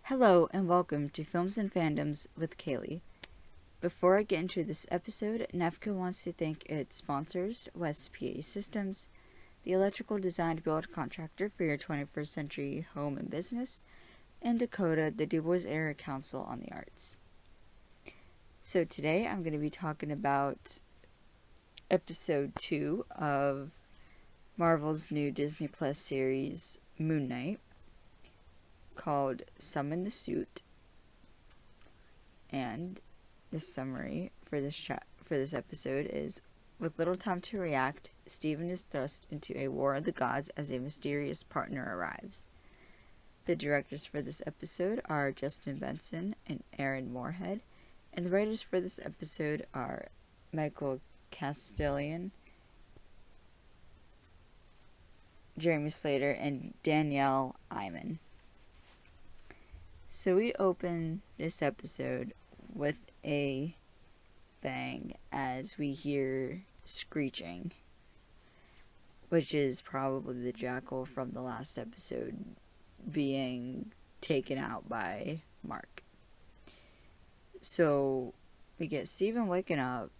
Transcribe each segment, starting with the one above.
Hello and welcome to Films and Fandoms with Kaylee. Before I get into this episode, NEFCA wants to thank its sponsors, West PA Systems, the electrical design build contractor for your 21st century home and business, and Dakota, the Du Bois Area Council on the Arts. So today I'm going to be talking about episode 2 of Marvel's new Disney Plus series, Moon Knight, called Summon the Suit. And the summary for this episode is: with little time to react, Steven is thrust into a war of the gods as a mysterious partner arrives. The directors for this episode are Justin Benson and Aaron Moorhead, and the writers for this episode are Michael Kastelein, Jeremy Slater, and Danielle Iman. So we open this episode with a bang as we hear screeching, which is probably the jackal from the last episode being taken out by Mark. So we get Steven waking up,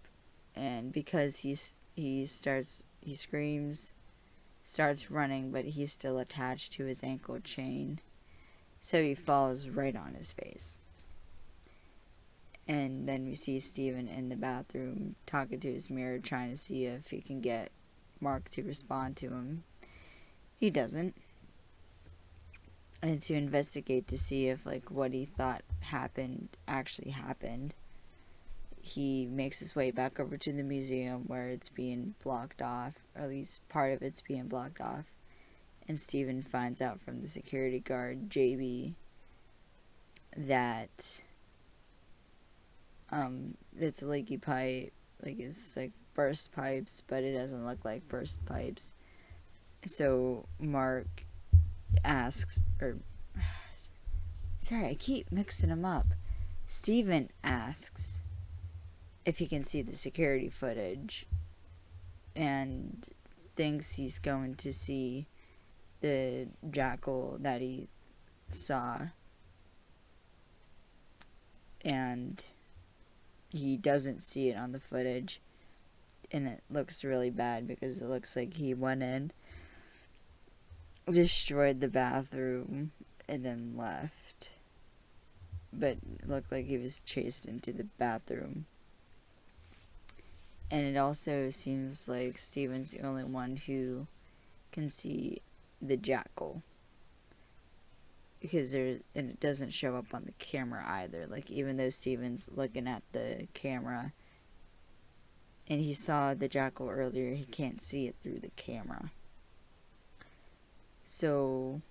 and because he screams, starts running, but he's still attached to his ankle chain. So he falls right on his face. And then we see Steven in the bathroom talking to his mirror, trying to see if he can get Mark to respond to him. He doesn't. And to investigate to see if what he thought happened actually happened, he makes his way back over to the museum where it's being blocked off, or at least part of it's being blocked off. And Steven finds out from the security guard, JB, that it's a leaky pipe. It's burst pipes, but it doesn't look like burst pipes. So Mark asks, sorry, I keep mixing them up. Steven asks if he can see the security footage and thinks he's going to see the jackal that he saw, and he doesn't see it on the footage, and it looks really bad because it looks like he went in, destroyed the bathroom, and then left. But it looked like he was chased into the bathroom. And it also seems like Steven's the only one who can see the jackal, because it doesn't show up on the camera either. Even though Steven's looking at the camera and he saw the jackal earlier, he can't see it through the camera. So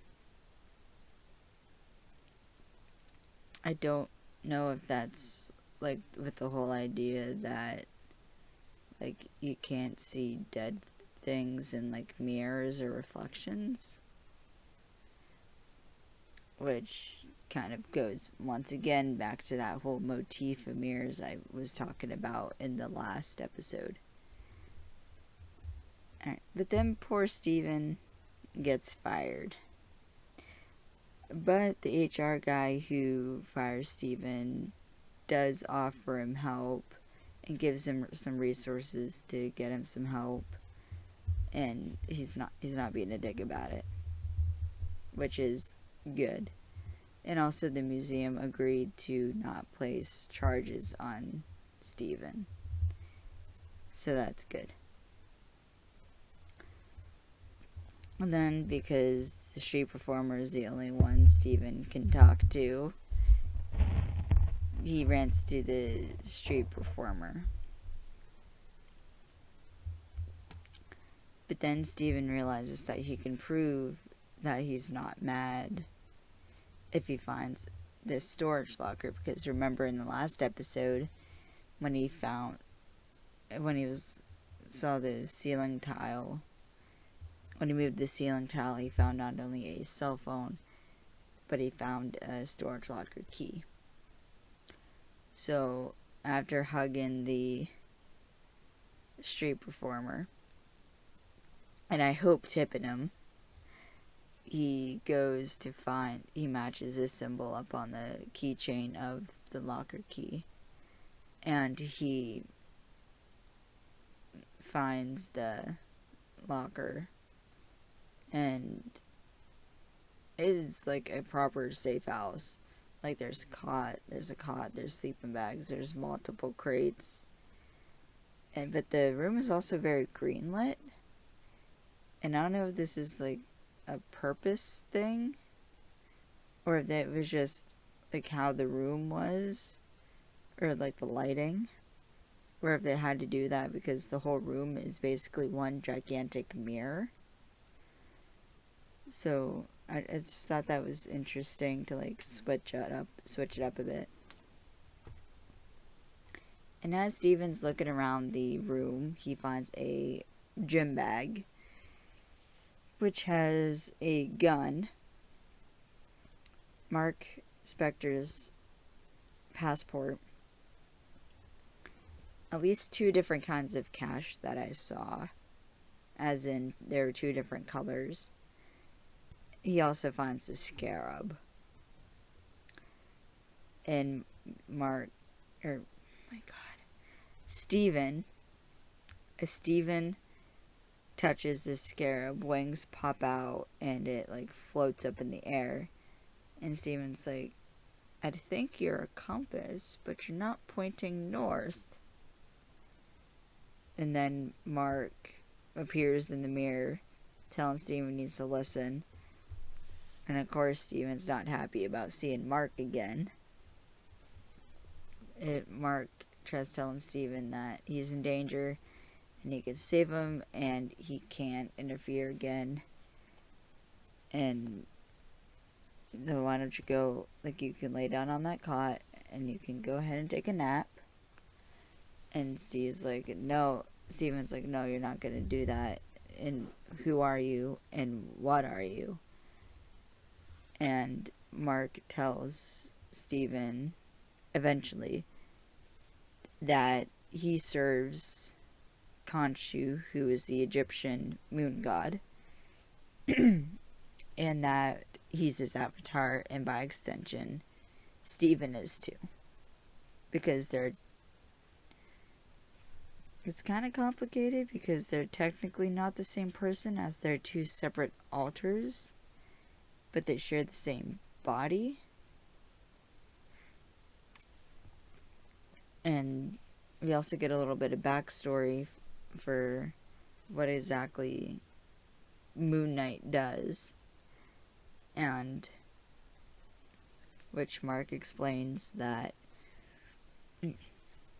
I don't know if that's with the whole idea that you can't see dead things in mirrors or reflections, which kind of goes once again back to that whole motif of mirrors I was talking about in the last episode. Alright, but then poor Steven gets fired, but the HR guy who fires Steven does offer him help and gives him some resources to get him some help. And he's not being a dick about it, which is good. And also the museum agreed to not place charges on Steven, so that's good. And then, because the street performer is the only one Steven can talk to, he rants to the street performer. But then Steven realizes that he can prove that he's not mad if he finds this storage locker, because remember in the last episode when he saw the ceiling tile, when he moved the ceiling tile, he found not only a cell phone, but he found a storage locker key. So after hugging the street performer, and I hope tipping him, he goes to find, he matches his symbol up on the keychain of the locker key, and he finds the locker, and it's like a proper safe house. Like, there's a cot, there's sleeping bags, there's multiple crates, but the room is also very green lit, and I don't know if this is like a purpose thing, or if that was just like how the room was, or like the lighting, or if they had to do that because the whole room is basically one gigantic mirror. So I just thought that was interesting to like switch it up a bit. And as Steven's looking around the room, he finds a gym bag which has a gun, Mark Spector's passport, at least 2 different kinds of cash that I saw, as in there were 2 different colors. He also finds the scarab. And Steven touches the scarab, wings pop out, and it like floats up in the air. And Steven's like, I think you're a compass, but you're not pointing north. And then Mark appears in the mirror, telling Steven he needs to listen. And of course, Steven's not happy about seeing Mark again. Mark tries telling Steven that he's in danger and he can save him and he can't interfere again. And why don't you go, like, you can lay down on that cot and you can go ahead and take a nap. And Steven's like, no, you're not gonna do that. And who are you and what are you? And Mark tells Steven eventually that he serves Khonshu, who is the Egyptian moon god, and that he's his avatar, and by extension Steven is too, because it's kind of complicated because they're technically not the same person, as they're 2 separate alters, but they share the same body. And we also get a little bit of backstory for what exactly Moon Knight does, and which Mark explains that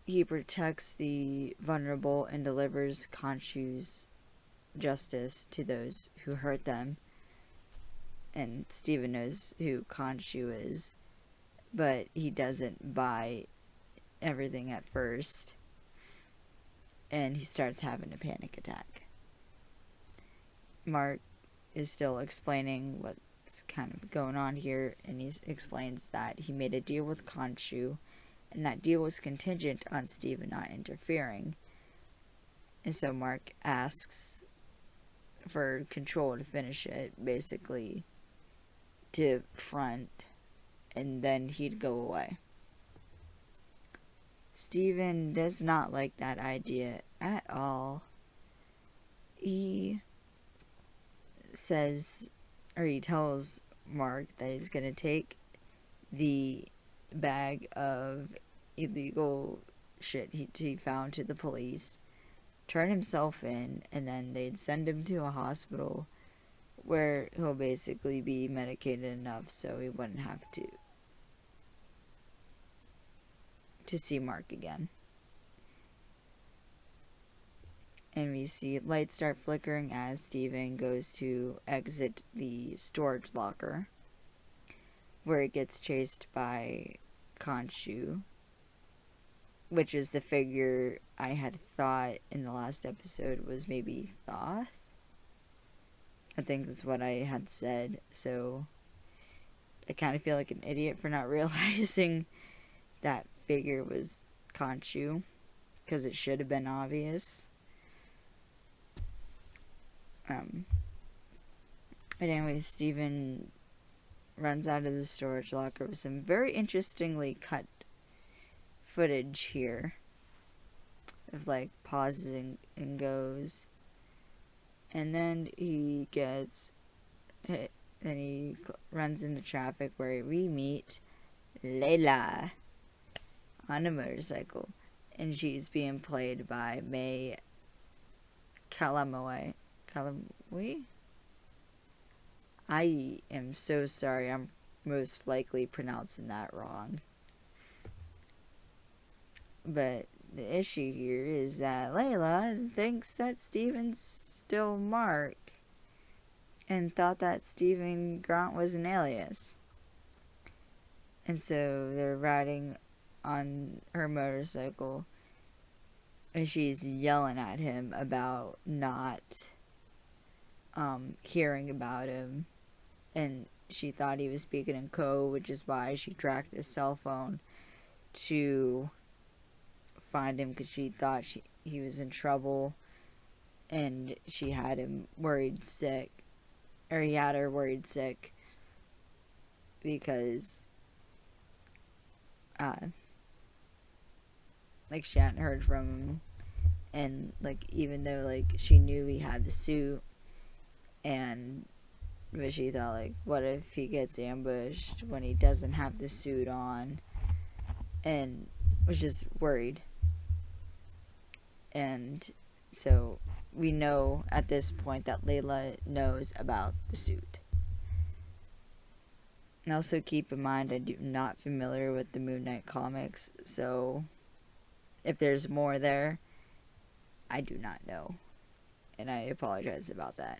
he protects the vulnerable and delivers Khonshu's justice to those who hurt them. And Steven knows who Khonshu is, but he doesn't buy everything at first, and he starts having a panic attack. Mark is still explaining what's kind of going on here, and he explains that he made a deal with Khonshu, and that deal was contingent on Steven not interfering. And so Mark asks for control to finish it, basically to front, and then he'd go away. Steven does not like that idea at all. He says, or he tells Mark that he's gonna take the bag of illegal shit he found to the police, turn himself in, and then they'd send him to a hospital where he'll basically be medicated enough so he wouldn't have to see Mark again. And we see lights start flickering as Steven goes to exit the storage locker, where it gets chased by Khonshu, which is the figure I had thought in the last episode was maybe Thoth, I think was what I had said. So I kind of feel like an idiot for not realizing that figure was Khonshu, because it should have been obvious. But anyway, Steven runs out of the storage locker with some very interestingly cut footage here of like pauses and goes. And then he gets hit, and he runs into traffic where we meet Layla on a motorcycle, and she's being played by May Calamawy. I am so sorry, I'm most likely pronouncing that wrong. But the issue here is that Layla thinks that Steven's still Mark and thought that Stephen Grant was an alias. And so they're riding on her motorcycle and she's yelling at him about not hearing about him. And she thought he was speaking in code, which is why she tracked his cell phone to find him, because she thought he was in trouble, and she had him worried sick, or he had her worried sick because like she hadn't heard from him, and like even though like she knew he had the suit, but she thought like, what if he gets ambushed when he doesn't have the suit on, and was just worried. And so we know at this point that Layla knows about the suit. And also keep in mind, I'm not familiar with the Moon Knight comics, so if there's more there, I do not know. And I apologize about that.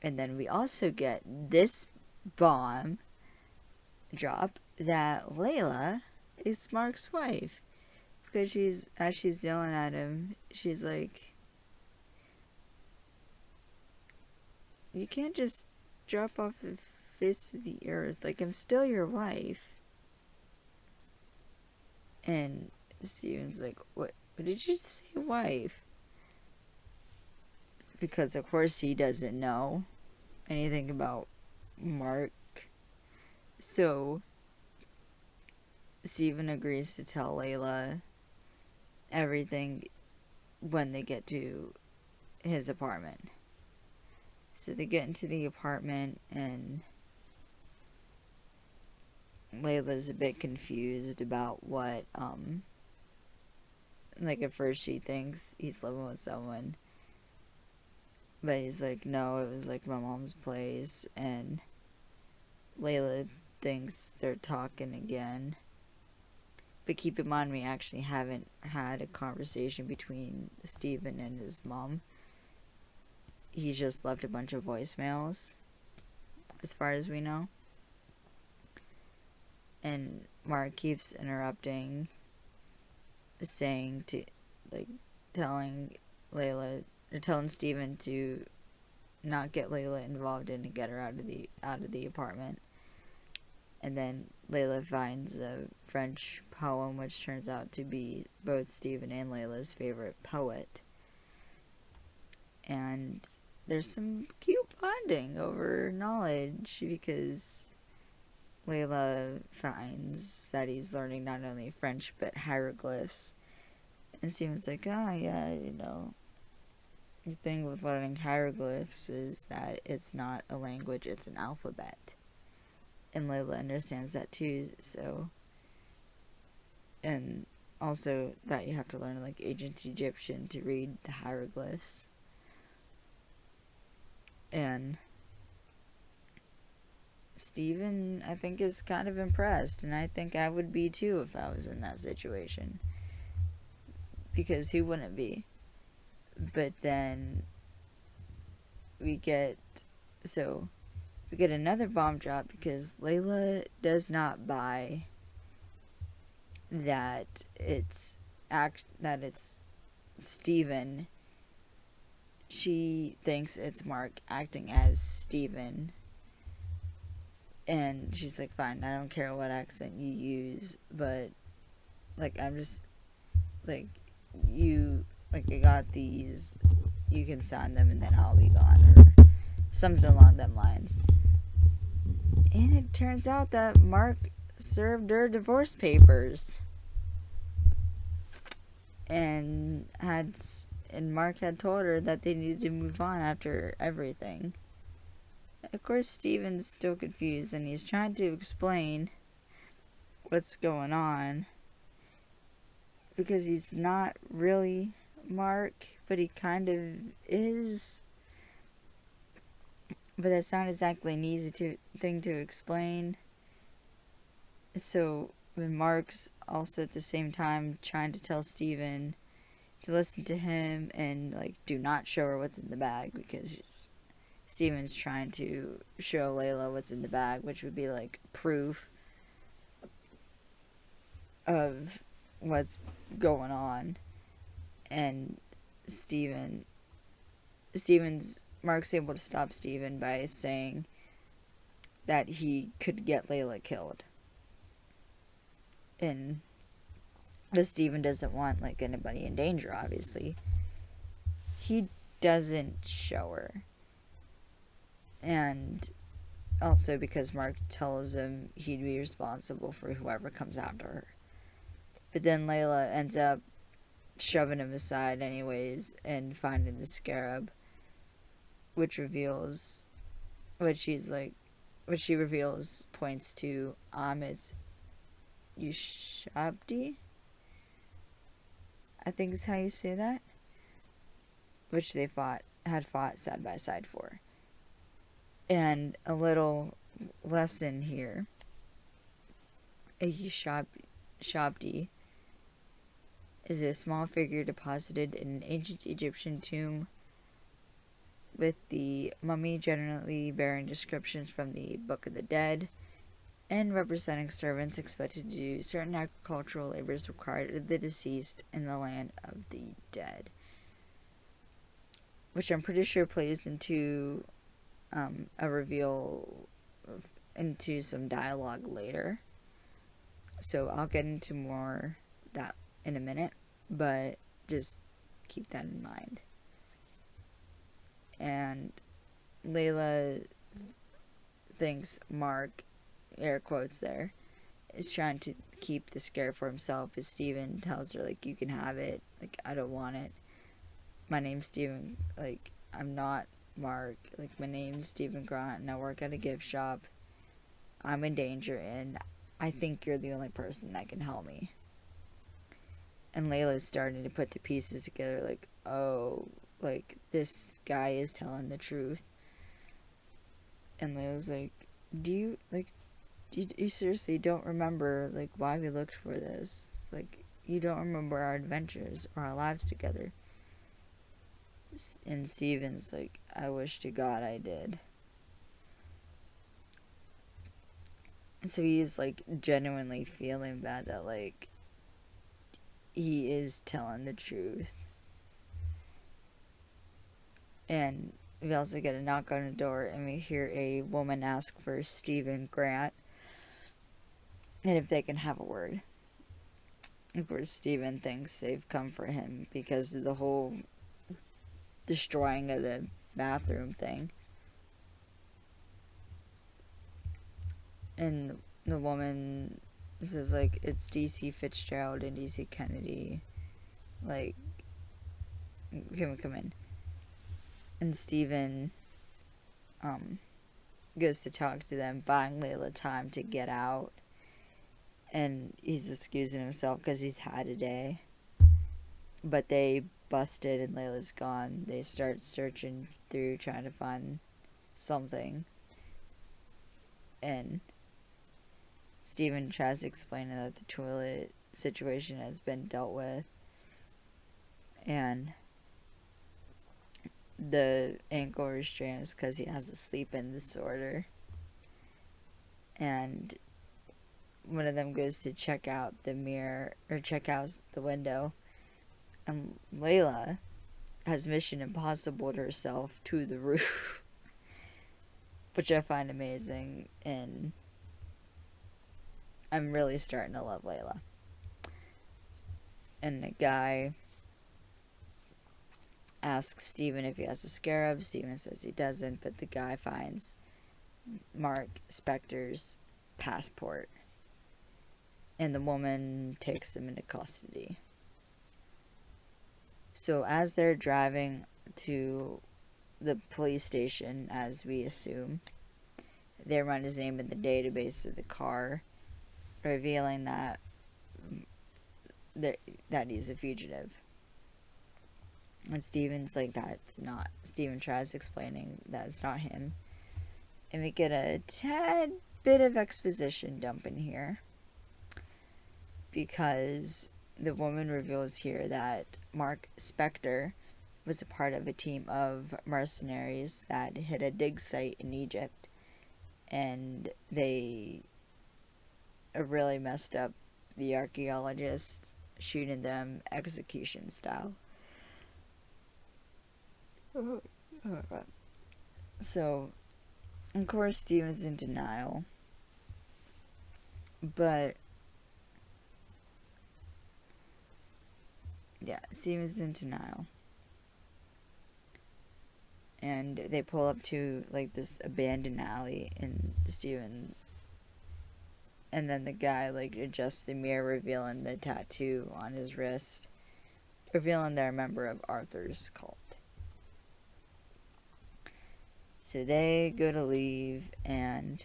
And then we also get this bomb drop that Layla is Mark's wife. Because as she's yelling at him, she's like, you can't just drop off the face of the earth. Like, I'm still your wife. And Steven's like, what did you say, wife? Because of course he doesn't know anything about Mark. So Steven agrees to tell Layla everything when they get to his apartment. So they get into the apartment and Layla's a bit confused about what like at first she thinks he's living with someone, but he's like, no, it was like my mom's place. And Layla thinks they're talking again. But keep in mind, we actually haven't had a conversation between Steven and his mom. He's just left a bunch of voicemails, as far as we know. And Mark keeps interrupting, saying to, like, telling Layla, or telling Steven to not get Layla involved in, to get her out of the apartment. And then Layla finds a French poem, which turns out to be both Steven and Layla's favorite poet. And there's some cute bonding over knowledge, because Layla finds that he's learning not only French but hieroglyphs. And Steven's like, yeah, the thing with learning hieroglyphs is that it's not a language, it's an alphabet. And Layla understands that too, so. And also that you have to learn like ancient Egyptian to read the hieroglyphs. And Steven, I think, is kind of impressed, and I think I would be too if I was in that situation. Because who wouldn't be? But then we get another bomb drop, because Layla does not buy that it's Steven. She thinks it's Mark acting as Steven. And she's like, fine, I don't care what accent you use, but like, I'm just like, I got these, you can sign them and then I'll be gone, or something along them lines. And it turns out that Mark served her divorce papers. And Mark had told her that they needed to move on after everything. Of course, Steven's still confused, and he's trying to explain what's going on, because he's not really Mark, but he kind of is. But that's not exactly an easy thing to explain. So, when Mark's also at the same time trying to tell Steven to listen to him and, like, do not show her what's in the bag, because Steven's trying to show Layla what's in the bag, which would be, like, proof of what's going on. And Mark's able to stop Steven by saying that he could get Layla killed. And but Steven doesn't want, like, anybody in danger, obviously. He doesn't show her. And also because Mark tells him he'd be responsible for whoever comes after her. But then Layla ends up shoving him aside anyways and finding the scarab, which she reveals points to Ahmed's Ushabti, I think is how you say that, which they had fought side by side for. And a little lesson here: a Ushabti is a small figure deposited in an ancient Egyptian tomb, with the mummy generally bearing descriptions from the Book of the Dead, and representing servants expected to do certain agricultural labors required of the deceased in the land of the dead. Which I'm pretty sure plays into a reveal into some dialogue later. So I'll get into more that in a minute, but just keep that in mind. And Layla thinks Mark, air quotes there, is trying to keep the scare for himself, as Steven tells her, like, you can have it, like, I don't want it. My name's Steven, like, I'm not Mark, like, my name's Steven Grant, and I work at a gift shop. I'm in danger, and I think you're the only person that can help me. And Layla's starting to put the pieces together, like, oh, like, this guy is telling the truth. And Layla's like, do you seriously don't remember, like, why we looked for this? Like, you don't remember our adventures or our lives together? And Steven's like, I wish to God I did. So he's, like, genuinely feeling bad that, like, he is telling the truth. And we also get a knock on the door, and we hear a woman ask for Steven Grant, and if they can have a word. Of course, Steven thinks they've come for him because of the whole destroying of the bathroom thing. And the woman says, like, it's D.C. Fitzgerald and D.C. Kennedy. Like, can we come in? And Steven goes to talk to them, buying Layla time to get out. And he's excusing himself because he's had a day. But they busted and Layla's gone. They start searching through, trying to find something. And Steven tries to explain that the toilet situation has been dealt with. And the ankle restraint is because he has a sleep-in disorder. And one of them goes to check out the mirror, or check out the window. And Layla has Mission Impossible herself to the roof. Which I find amazing. And I'm really starting to love Layla. And the guy asks Stephen if he has a scarab. Stephen says he doesn't, but the guy finds Mark Spector's passport, and the woman takes him into custody. So as they're driving to the police station, as we assume, they run his name in the database of the car, revealing that he's a fugitive. And Steven's like, that's not. Steven tries explaining that it's not him. And we get a tad bit of exposition dump in here, because the woman reveals here that Mark Spector was a part of a team of mercenaries that hit a dig site in Egypt, and they really messed up the archaeologists, shooting them execution style. So, of course, Steven's in denial, but yeah, Steven's in denial. And they pull up to, like, this abandoned alley, and Steven, and then the guy, like, adjusts the mirror, revealing the tattoo on his wrist, revealing they're a member of Arthur's cult. So they go to leave, and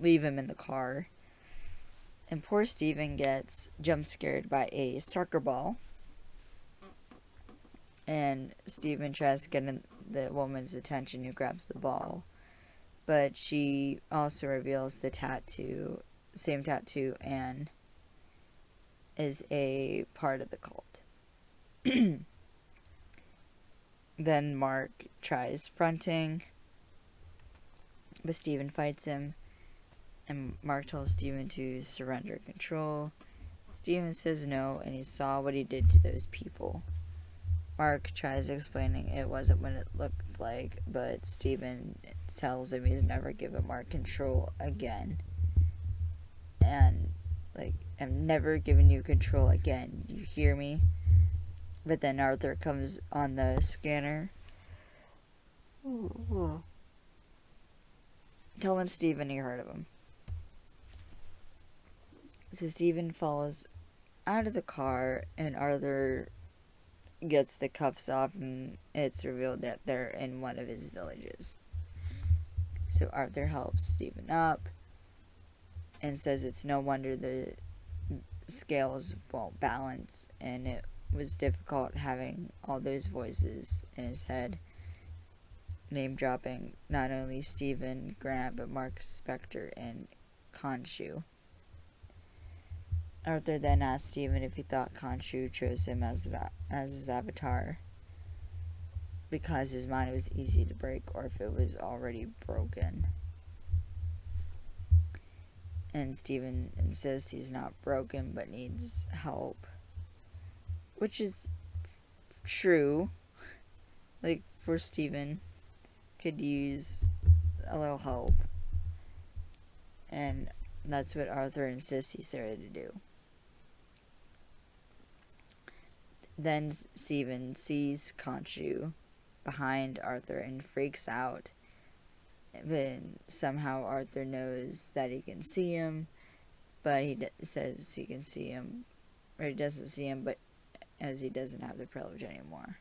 leave him in the car. And poor Steven gets jump scared by a soccer ball. And Steven tries to get the woman's attention who grabs the ball. But she also reveals the tattoo, same tattoo, and is a part of the cult. Then Mark tries fronting, but Steven fights him. And Mark tells Steven to surrender control. Steven says no, and he saw what he did to those people. Mark tries explaining it wasn't what it looked like, but Steven tells him he's never given Mark control again. And, like, I'm never giving you control again. Do you hear me? But then Arthur comes on the scanner, telling Steven he heard of him. So Steven falls out of the car, and Arthur gets the cuffs off, and it's revealed that they're in one of his villages. So Arthur helps Steven up, and says it's no wonder the scales won't balance, and it was difficult having all those voices in his head, name dropping not only Steven Grant but Mark Spector and Khonshu. Arthur then asked Steven if he thought Khonshu chose him as his avatar because his mind was easy to break, or if it was already broken. And Steven insists he's not broken but needs help, which is true. Like, poor Steven could use a little help, and that's what Arthur insists he's there to do. Then Steven sees Khonshu behind Arthur and freaks out. But somehow Arthur knows that he can see him, but he says he can see him, or he doesn't see him, but as he doesn't have the privilege anymore.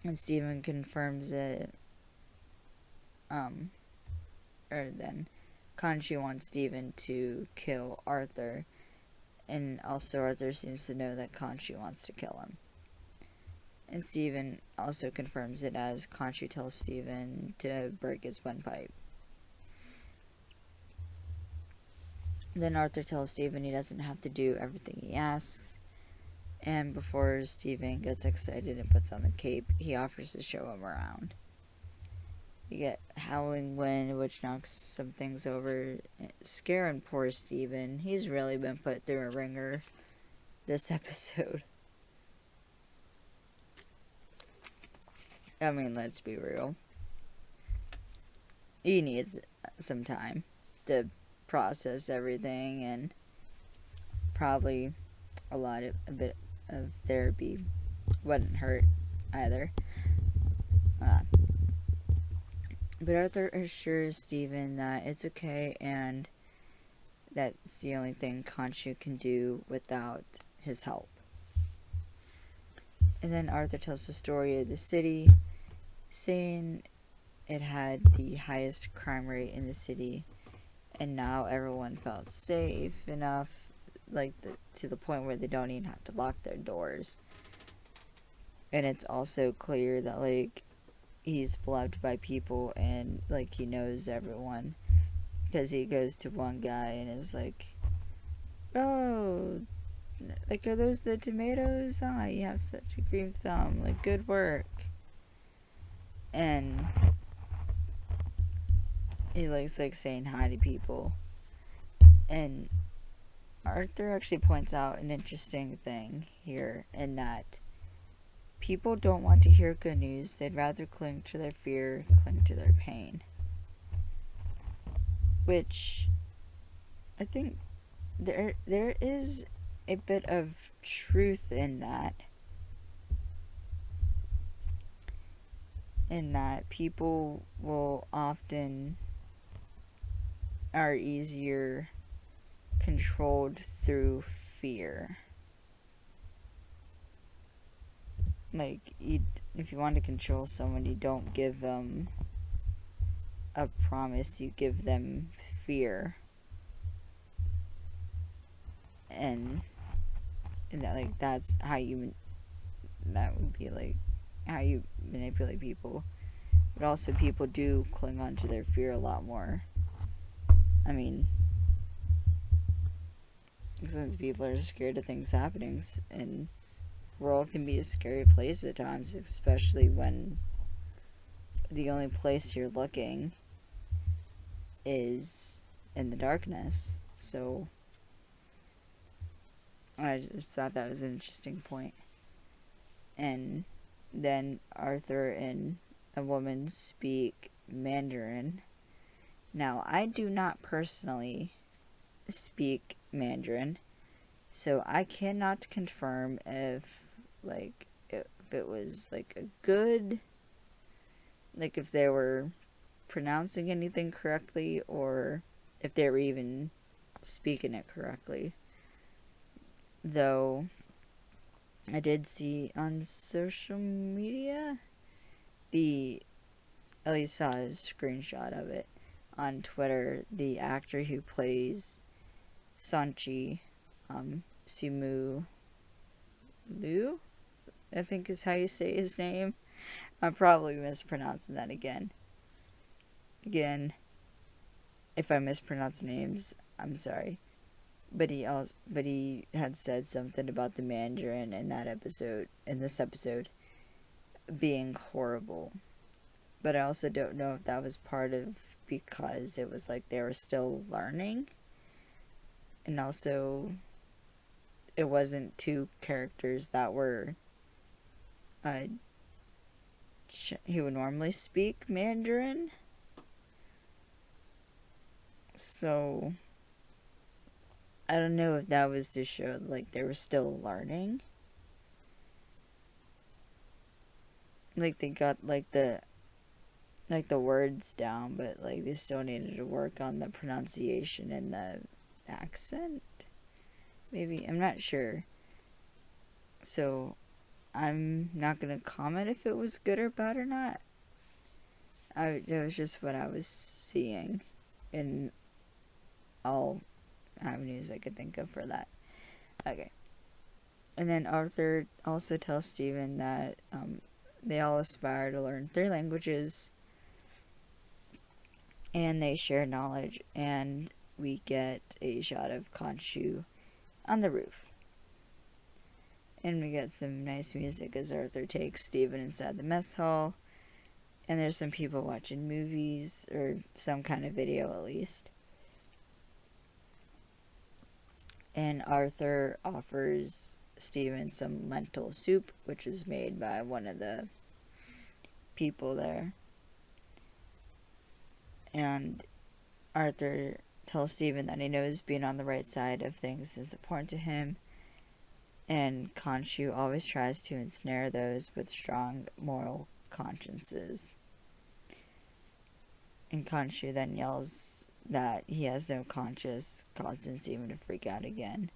And Steven confirms it, or then Khonshu wants Steven to kill Arthur, and also Arthur seems to know that Khonshu wants to kill him. And Steven also confirms it as Khonshu tells Steven to break his windpipe. Then Arthur tells Steven he doesn't have to do everything he asks, and before Steven gets excited and puts on the cape, he offers to show him around. You get howling wind, which knocks some things over, scaring poor Steven. He's really been put through a ringer this episode. I mean, let's be real. He needs some time to process everything, and probably a bit of therapy wouldn't hurt either. But Arthur assures Stephen that it's okay and that's the only thing Khonshu can do without his help. And then Arthur tells the story of the city, saying it had the highest crime rate in the city, and now everyone felt safe enough, to the point where they don't even have to lock their doors. And it's also clear that he's beloved by people, and he knows everyone, because he goes to one guy and is like, "Oh, are those the tomatoes? Oh, you have such a green thumb. Good work." And he likes saying hi to people. And Arthur actually points out an interesting thing here, in that people don't want to hear good news. They'd rather cling to their fear, cling to their pain. Which I think there is a bit of truth in that. In that people will often are easier controlled through fear. If you want to control someone, you don't give them a promise, you give them fear. And that's how that would be how you manipulate people. But also people do cling on to their fear a lot more. I mean, since people are scared of things happening, and the world can be a scary place at times, especially when the only place you're looking is in the darkness. So I just thought that was an interesting point. And then Arthur and a woman speak Mandarin. Now, I do not personally speak Mandarin, so I cannot confirm if it was a good, if they were pronouncing anything correctly, or if they were even speaking it correctly. Though I did see on social media, at least saw a screenshot of it on Twitter, the actor who plays Sanchi, Simu Liu, I think is how you say his name. I'm probably mispronouncing that again. If I mispronounce names, I'm sorry. But he had said something about the Mandarin in this episode, being horrible. But I also don't know if that was part of because it was they were still learning. And also, it wasn't two characters that were who would normally speak Mandarin. So I don't know if that was to show they were still learning. They got the words down, but they still needed to work on the pronunciation and the accent. Maybe, I'm not sure. So I'm not gonna comment if it was good or bad or not. It was just what I was seeing in all avenues I could think of for that. Okay. And then Arthur also tells Stephen that they all aspire to learn 3 languages, and they share knowledge, and we get a shot of Khonshu on the roof. And we get some nice music as Arthur takes Stephen inside the mess hall, and there's some people watching movies, or some kind of video at least. And Arthur offers Stephen some lentil soup, which was made by one of the people there. And Arthur tells Stephen that he knows being on the right side of things is important to him, and Khonshu always tries to ensnare those with strong moral consciences. And Khonshu then yells that he has no conscience, causing Stephen to freak out again.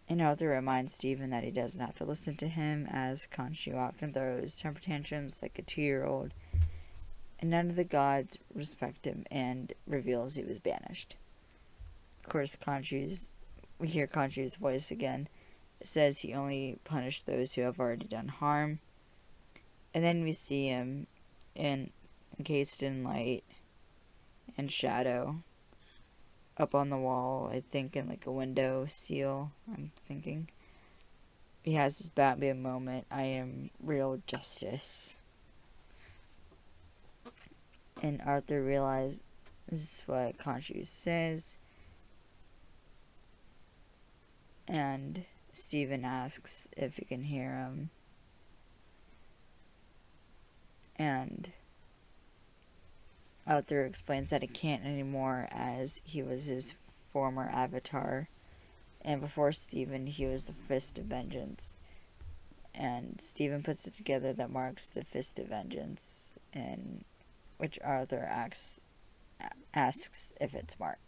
And Arthur reminds Stephen that he doesn't have to listen to him, as Khonshu often throws temper tantrums like a 2-year-old, and none of the gods respect him, and reveals he was banished. Of course, we hear Khonshu's voice again. It says he only punished those who have already done harm. And then we see him encased in light and shadow, up on the wall, I think in like a window seal, I'm thinking. He has his Batman moment, I am real justice. And Arthur realizes what Khonshu says, and Stephen asks if he can hear him, and Arthur explains that he can't anymore, as he was his former avatar, and before Stephen he was the Fist of Vengeance. And Stephen puts it together that marks the Fist of Vengeance, in which Arthur asks if it's marked.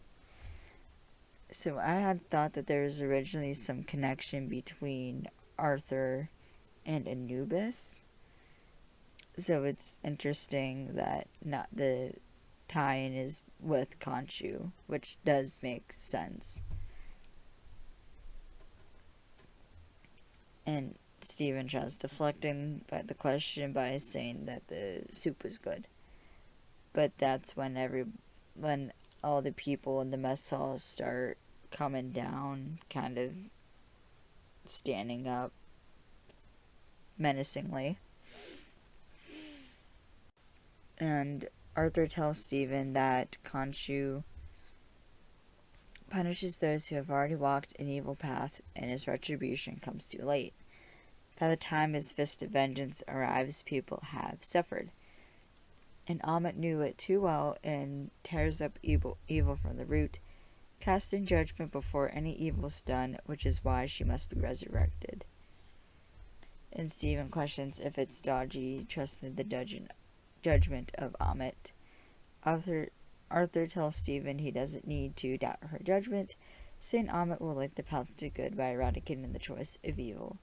So I had thought that there was originally some connection between Arthur and Anubis. So it's interesting that not the tie-in is with Khonshu, which does make sense. And Stephen tries deflecting by the question by saying that the soup was good. But that's when all the people in the mess hall start coming down, kind of standing up menacingly. And Arthur tells Stephen that Khonshu punishes those who have already walked an evil path, and his retribution comes too late. By the time his Fist of Vengeance arrives, people have suffered. And Ammit knew it too well and tears up evil from the root, casting judgment before any evil's done, which is why she must be resurrected. And Stephen questions if it's dodgy, trusting the judgment of Ammit. Arthur tells Stephen he doesn't need to doubt her judgment, saying Ammit will light the path to good by eradicating the choice of evil.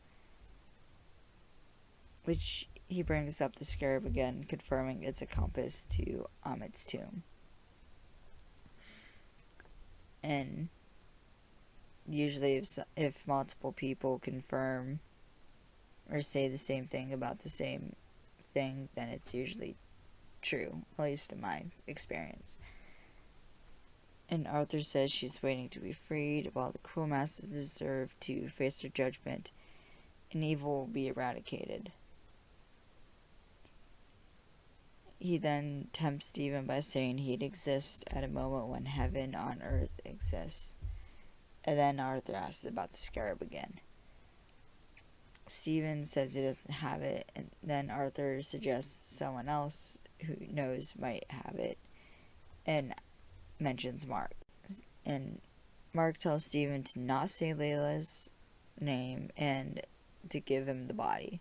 Which he brings up the scarab again, confirming it's a compass to Ammit's tomb. And usually if multiple people confirm or say the same thing about the same thing, then it's usually true, at least in my experience. And Arthur says she's waiting to be freed, while the cruel masters deserve to face their judgment, and evil will be eradicated. He then tempts Stephen by saying he'd exist at a moment when heaven on earth exists. And then Arthur asks about the scarab again. Stephen says he doesn't have it, and then Arthur suggests someone else who knows might have it, and mentions Mark. And Mark tells Stephen to not say Layla's name and to give him the body.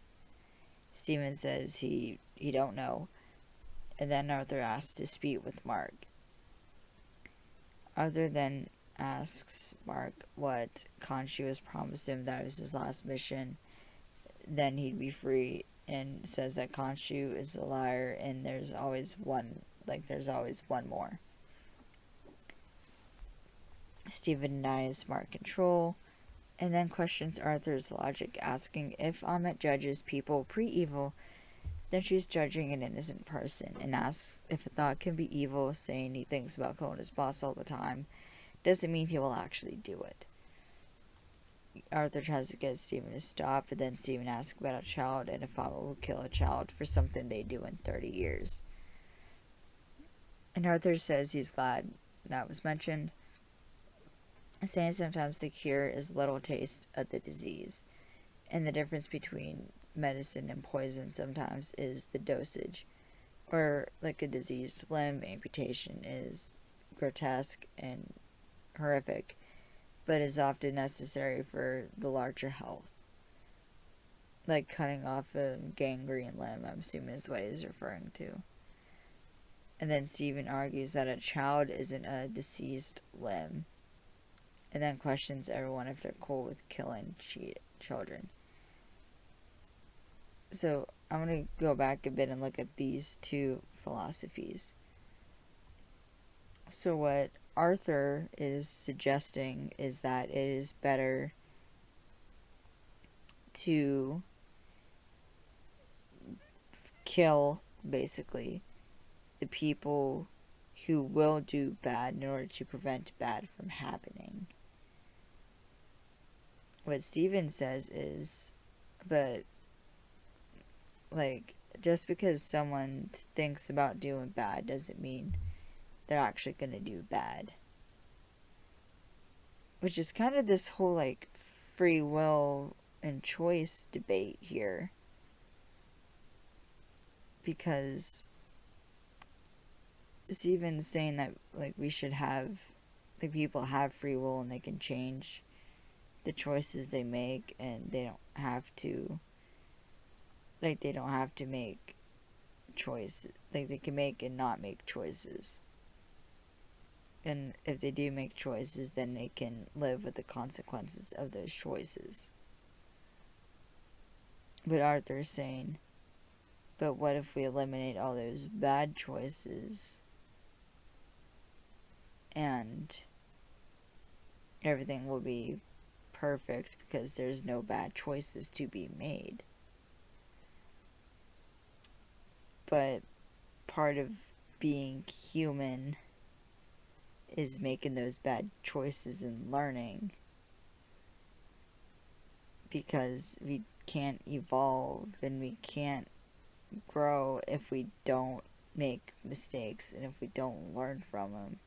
Stephen says he don't know, and then Arthur asks to speak with Mark. Arthur then asks Mark what Khonshu has promised him that was his last mission, then he'd be free, and says that Khonshu is a liar and there's always one more. Stephen denies Mark control, and then questions Arthur's logic, asking if Ammit judges people pre-evil, then she's judging an innocent person, and asks if a thought can be evil, saying he thinks about killing his boss all the time doesn't mean he will actually do it. Arthur tries to get Stephen to stop, but then Stephen asks about a child and if Ammit will kill a child for something they do in 30 years. And Arthur says he's glad that was mentioned, saying sometimes the cure is little taste of the disease, and the difference between medicine and poison sometimes is the dosage, or like a diseased limb amputation is grotesque and horrific, but is often necessary for the larger health. Like cutting off a gangrene limb, I'm assuming is what he's referring to. And then Stephen argues that a child isn't a deceased limb, and then questions everyone if they're cool with killing children. So I'm going to go back a bit and look at these two philosophies. So what Arthur is suggesting is that it is better to kill, basically, the people who will do bad in order to prevent bad from happening. What Stephen says is, but, like, just because someone thinks about doing bad doesn't mean they're actually going to do bad. Which is kind of this whole, like, free will and choice debate here. Because Stephen's saying that, like, we should have, like, people have free will and they can change the choices they make, and they don't have to, like, they don't have to make choices. Like, they can make and not make choices. And if they do make choices, then they can live with the consequences of those choices. But Arthur's saying, but what if we eliminate all those bad choices and everything will be perfect because there's no bad choices to be made? But part of being human is making those bad choices and learning, because we can't evolve and we can't grow if we don't make mistakes and if we don't learn from them.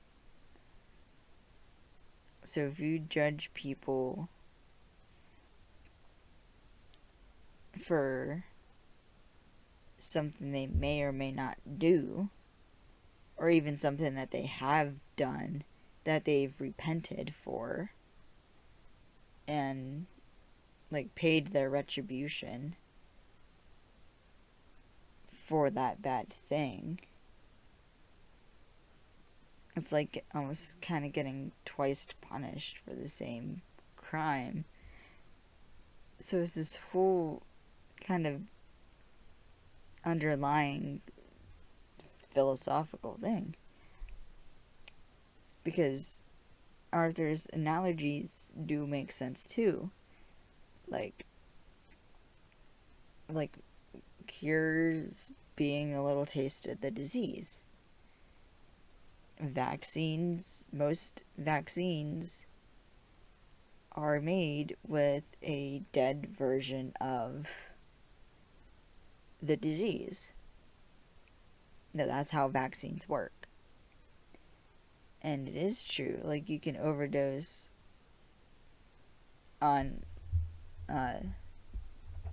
So if you judge people for something they may or may not do, or even something that they have done that they've repented for and, like, paid their retribution for that bad thing, it's like almost kind of getting twice punished for the same crime. So it's this whole kind of underlying philosophical thing, because Arthur's analogies do make sense too, like cures being a little taste of the disease. Most vaccines are made with a dead version of the disease. No, that's how vaccines work. And it is true. Like, you can overdose on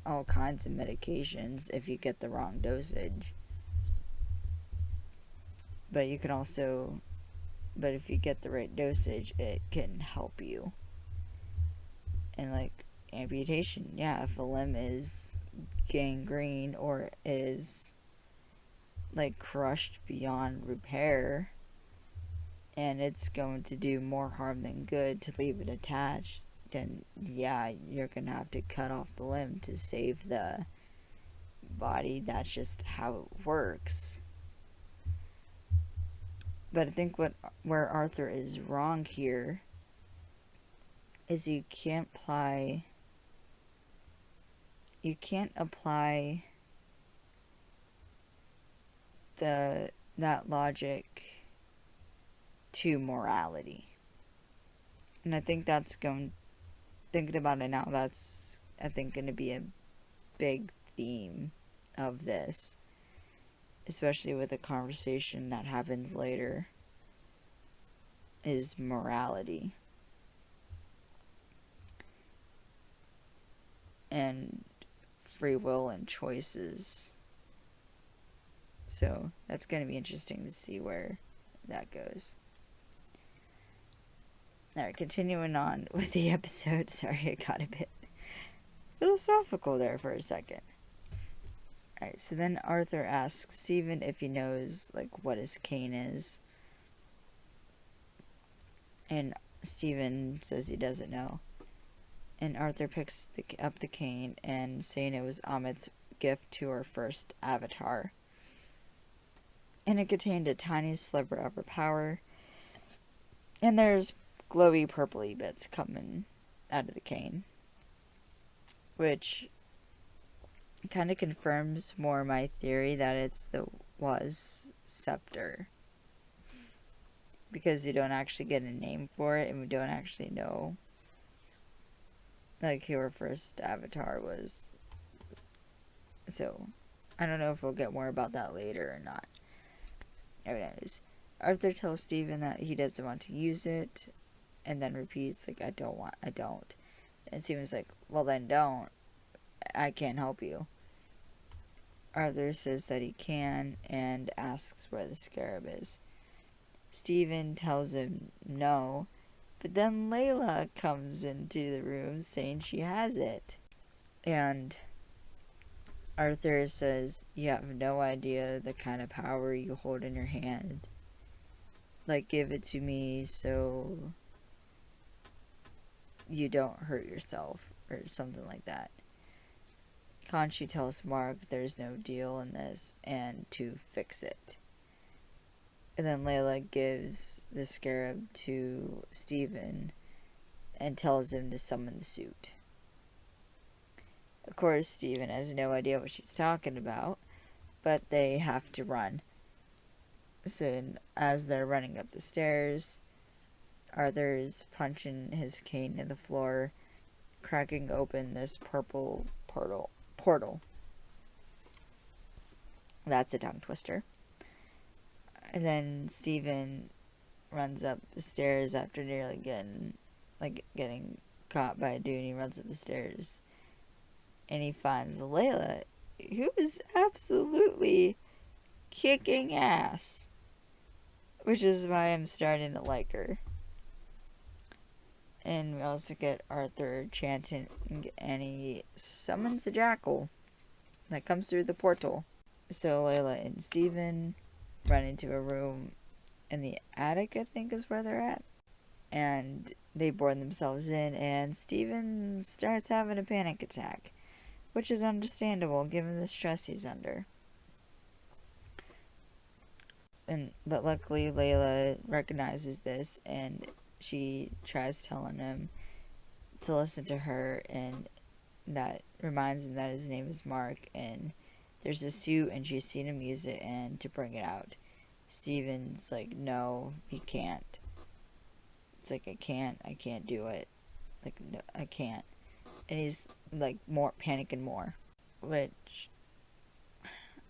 all kinds of medications if you get the wrong dosage. But you can also, but if you get the right dosage, it can help you. And, like, amputation, yeah, if a limb is gangrene or is, like, crushed beyond repair, and it's going to do more harm than good to leave it attached, then yeah, you're gonna have to cut off the limb to save the body. That's just how it works. But I think where Arthur is wrong here is you can't apply that logic to morality. And I think thinking about it now, that's, I think, going to be a big theme of this, especially with the conversation that happens later, is morality. And free will and choices. So that's going to be interesting to see where that goes. Alright, continuing on with the episode. Sorry, I got a bit philosophical there for a second. Alright, so then Arthur asks Stephen if he knows, like, what his cane is. And Stephen says he doesn't know. And Arthur picks up the cane and saying it was Amit's gift to her first avatar. And it contained a tiny sliver of her power. And there's glowy purpley bits coming out of the cane. Which kind of confirms more my theory that it's the was scepter. Because you don't actually get a name for it, and we don't actually know, like, who her first avatar was. So, I don't know if we'll get more about that later or not. Anyways, Arthur tells Stephen that he doesn't want to use it, and then repeats, like, I don't. And Stephen's like, well then don't. I can't help you. Arthur says that he can, and asks where the scarab is. Stephen tells him no, but then Layla comes into the room saying she has it. And Arthur says, you have no idea the kind of power you hold in your hand. Like, give it to me so you don't hurt yourself, or something like that. Khonshu tells Mark there's no deal in this, and to fix it. And then Layla gives the scarab to Stephen and tells him to summon the suit. Of course, Stephen has no idea what she's talking about, but they have to run. So as they're running up the stairs, Arthur's punching his cane in the floor, cracking open this purple portal. That's a tongue twister. And then Stephen runs up the stairs after nearly getting caught by a dude. He runs up the stairs and he finds Layla, who is absolutely kicking ass, which is why I'm starting to like her. And we also get Arthur chanting, and he summons a jackal that comes through the portal. So Layla and Stephen run into a room in the attic, I think is where they're at. And they board themselves in, and Stephen starts having a panic attack, which is understandable given the stress he's under. But luckily Layla recognizes this, and she tries telling him to listen to her, and that reminds him that his name is Mark, and there's a suit, and she's seen him use it, and to bring it out. Stephen's like, no, he can't. It's like, I can't do it. Like, no, I can't. And he's, like, more panicking more. Which,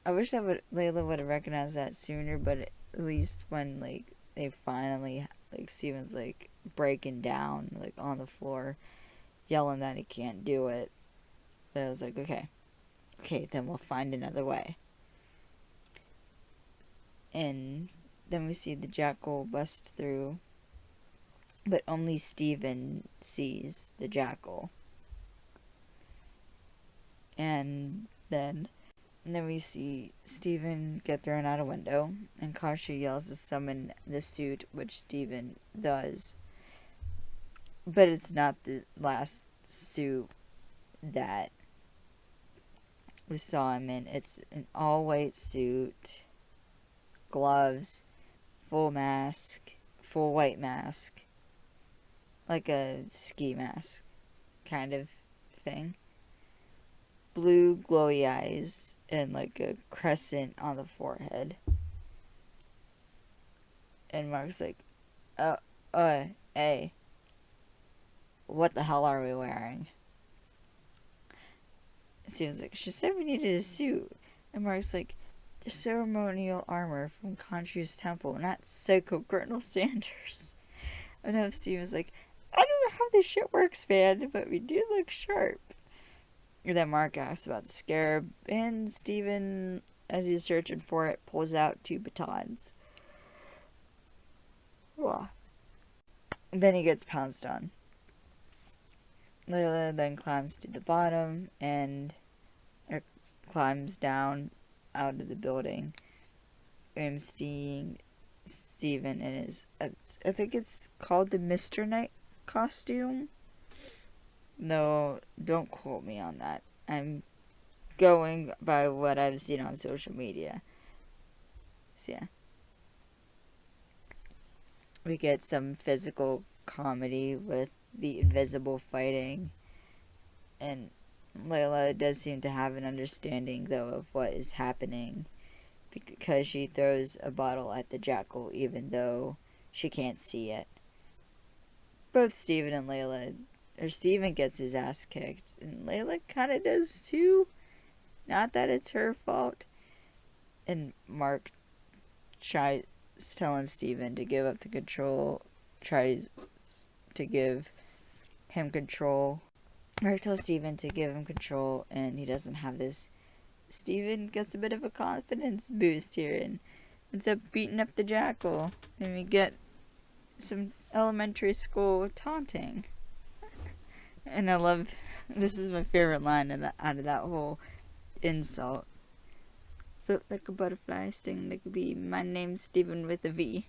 I wish that Layla would have recognized that sooner, but at least when, like, they finally, like, Stephen's, like, breaking down, like, on the floor, yelling that he can't do it. I was like, okay, then we'll find another way. And then we see the jackal bust through, but only Stephen sees the jackal. And then we see Stephen get thrown out a window, and Khonshu yells to summon the suit, which Stephen does. But it's not the last suit that we saw him in. It's an all-white suit, gloves, full white mask, like a ski mask kind of thing. Blue glowy eyes and like a crescent on the forehead. And Mark's like, hey, what the hell are we wearing? Steven's like, she said we needed a suit. And Mark's like, the ceremonial armor from Khonshu's temple, not Psycho Colonel Sanders. And now Steven's like, I don't know how this shit works, man, but we do look sharp. And then Mark asks about the scarab, and Stephen, as he's searching for it, pulls out 2 batons. Then he gets pounced on. Layla then climbs to the bottom and climbs down out of the building and seeing Steven in his, I think it's called the Mr. Knight costume. No, don't quote me on that. I'm going by what I've seen on social media. So yeah. We get some physical comedy with the invisible fighting. And Layla does seem to have an understanding, though, of what is happening, because she throws a bottle at the jackal even though she can't see it. Both Steven and Layla, or Steven gets his ass kicked, and Layla kind of does too. Not that it's her fault. And Mark tries telling Steven to give up the control, tries to give him control. Mark tells Steven to give him control, and he doesn't have this. Steven gets a bit of a confidence boost here and ends up beating up the jackal, and we get some elementary school taunting. And I love, this is my favorite line out of that whole insult. Float like a butterfly, sting like a bee. My name's Steven with a V.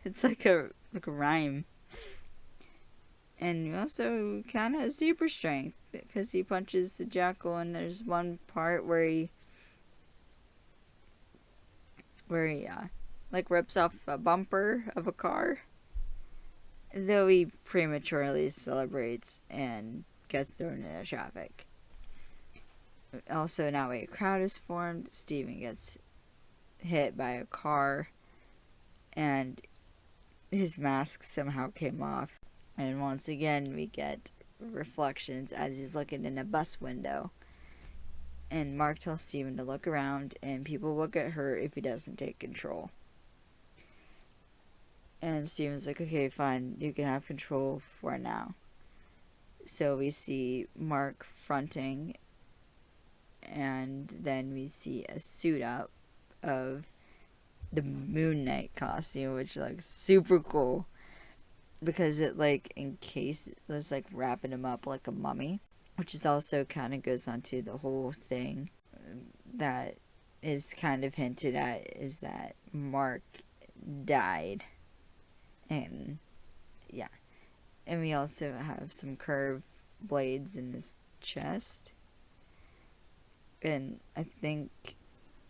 It's like a rhyme. And he also kind of has super strength because he punches the jackal, and there's one part where he like rips off a bumper of a car. Though he prematurely celebrates and gets thrown into traffic. Also, now a crowd is formed. Steven gets hit by a car, and his mask somehow came off. And once again, we get reflections as he's looking in a bus window. And Mark tells Steven to look around, and people will get hurt if he doesn't take control. And Steven's like, okay, fine, you can have control for now. So we see Mark fronting, and then we see a suit up of the Moon Knight costume, which looks super cool. Because it, like, it's like wrapping him up like a mummy. Which is also kind of goes on to the whole thing that is kind of hinted at, is that Mark died. And, yeah. And we also have some curved blades in his chest. And I think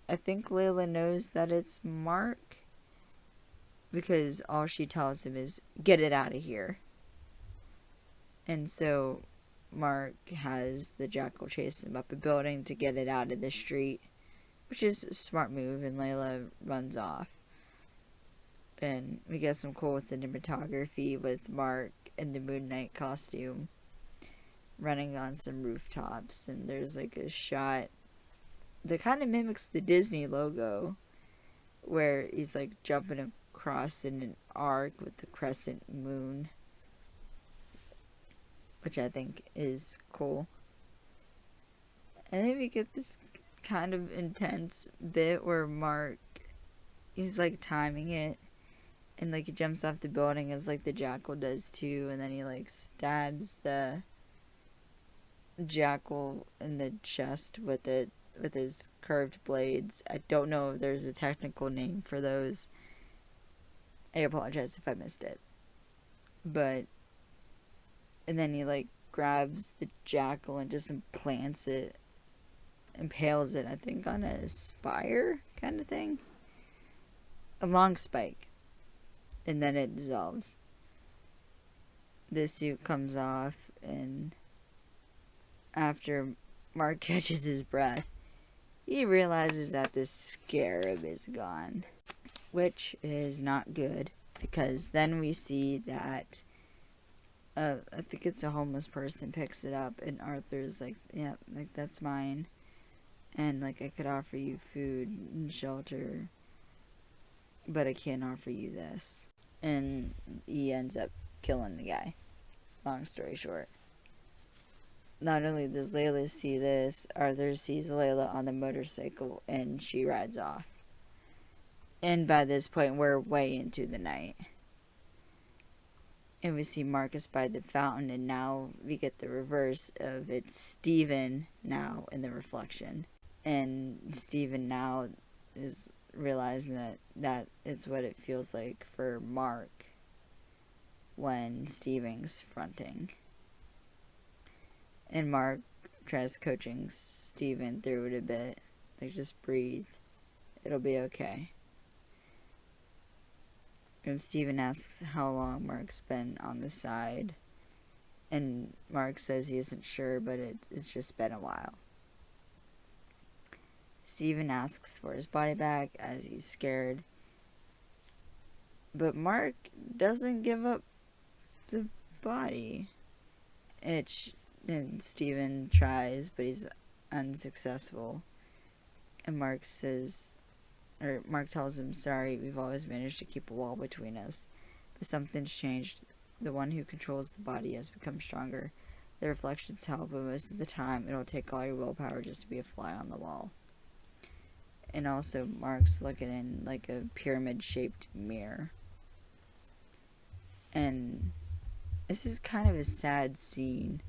Layla knows that it's Mark, because all she tells him is, get it out of here. And so Mark has the jackal chase him up a building to get it out of the street, which is a smart move, and Layla runs off. And we get some cool cinematography with Mark in the Moon Knight costume running on some rooftops, and there's like a shot that kind of mimics the Disney logo, where he's like jumping across in an arc with the crescent moon, which I think is cool. And then we get this kind of intense bit where Mark, he's like timing it, and like he jumps off the building as like the jackal does too, and then he like stabs the jackal in the chest with his curved blades. I don't know if there's a technical name for those. I apologize if I missed it. But, and then he like grabs the jackal and just impales it, I think, on a spire kind of thing. A long spike. And then it dissolves. The suit comes off, and after Mark catches his breath, he realizes that the scarab is gone, which is not good, because then we see that I think it's a homeless person picks it up, and Arthur's like, yeah, like, that's mine, and like, I could offer you food and shelter, but I can't offer you this. And he ends up killing the guy, long story short. Not only does Layla see this, Arthur sees Layla on the motorcycle, and she rides off. And by this point, we're way into the night. And we see Marcus by the fountain, and now we get the reverse of it's Steven now in the reflection. And Steven now is realizing that is what it feels like for Mark when Steven's fronting. And Mark tries coaching Steven through it a bit. Like, just breathe. It'll be okay. And Steven asks how long Mark's been on the side. And Mark says he isn't sure, but it's just been a while. Steven asks for his body back as he's scared. But Mark doesn't give up the body. And Steven tries, but he's unsuccessful. And Mark tells him, sorry, we've always managed to keep a wall between us. But something's changed. The one who controls the body has become stronger. The reflections help, but most of the time it'll take all your willpower just to be a fly on the wall. And also, Mark's looking in like a pyramid-shaped mirror. And this is kind of a sad scene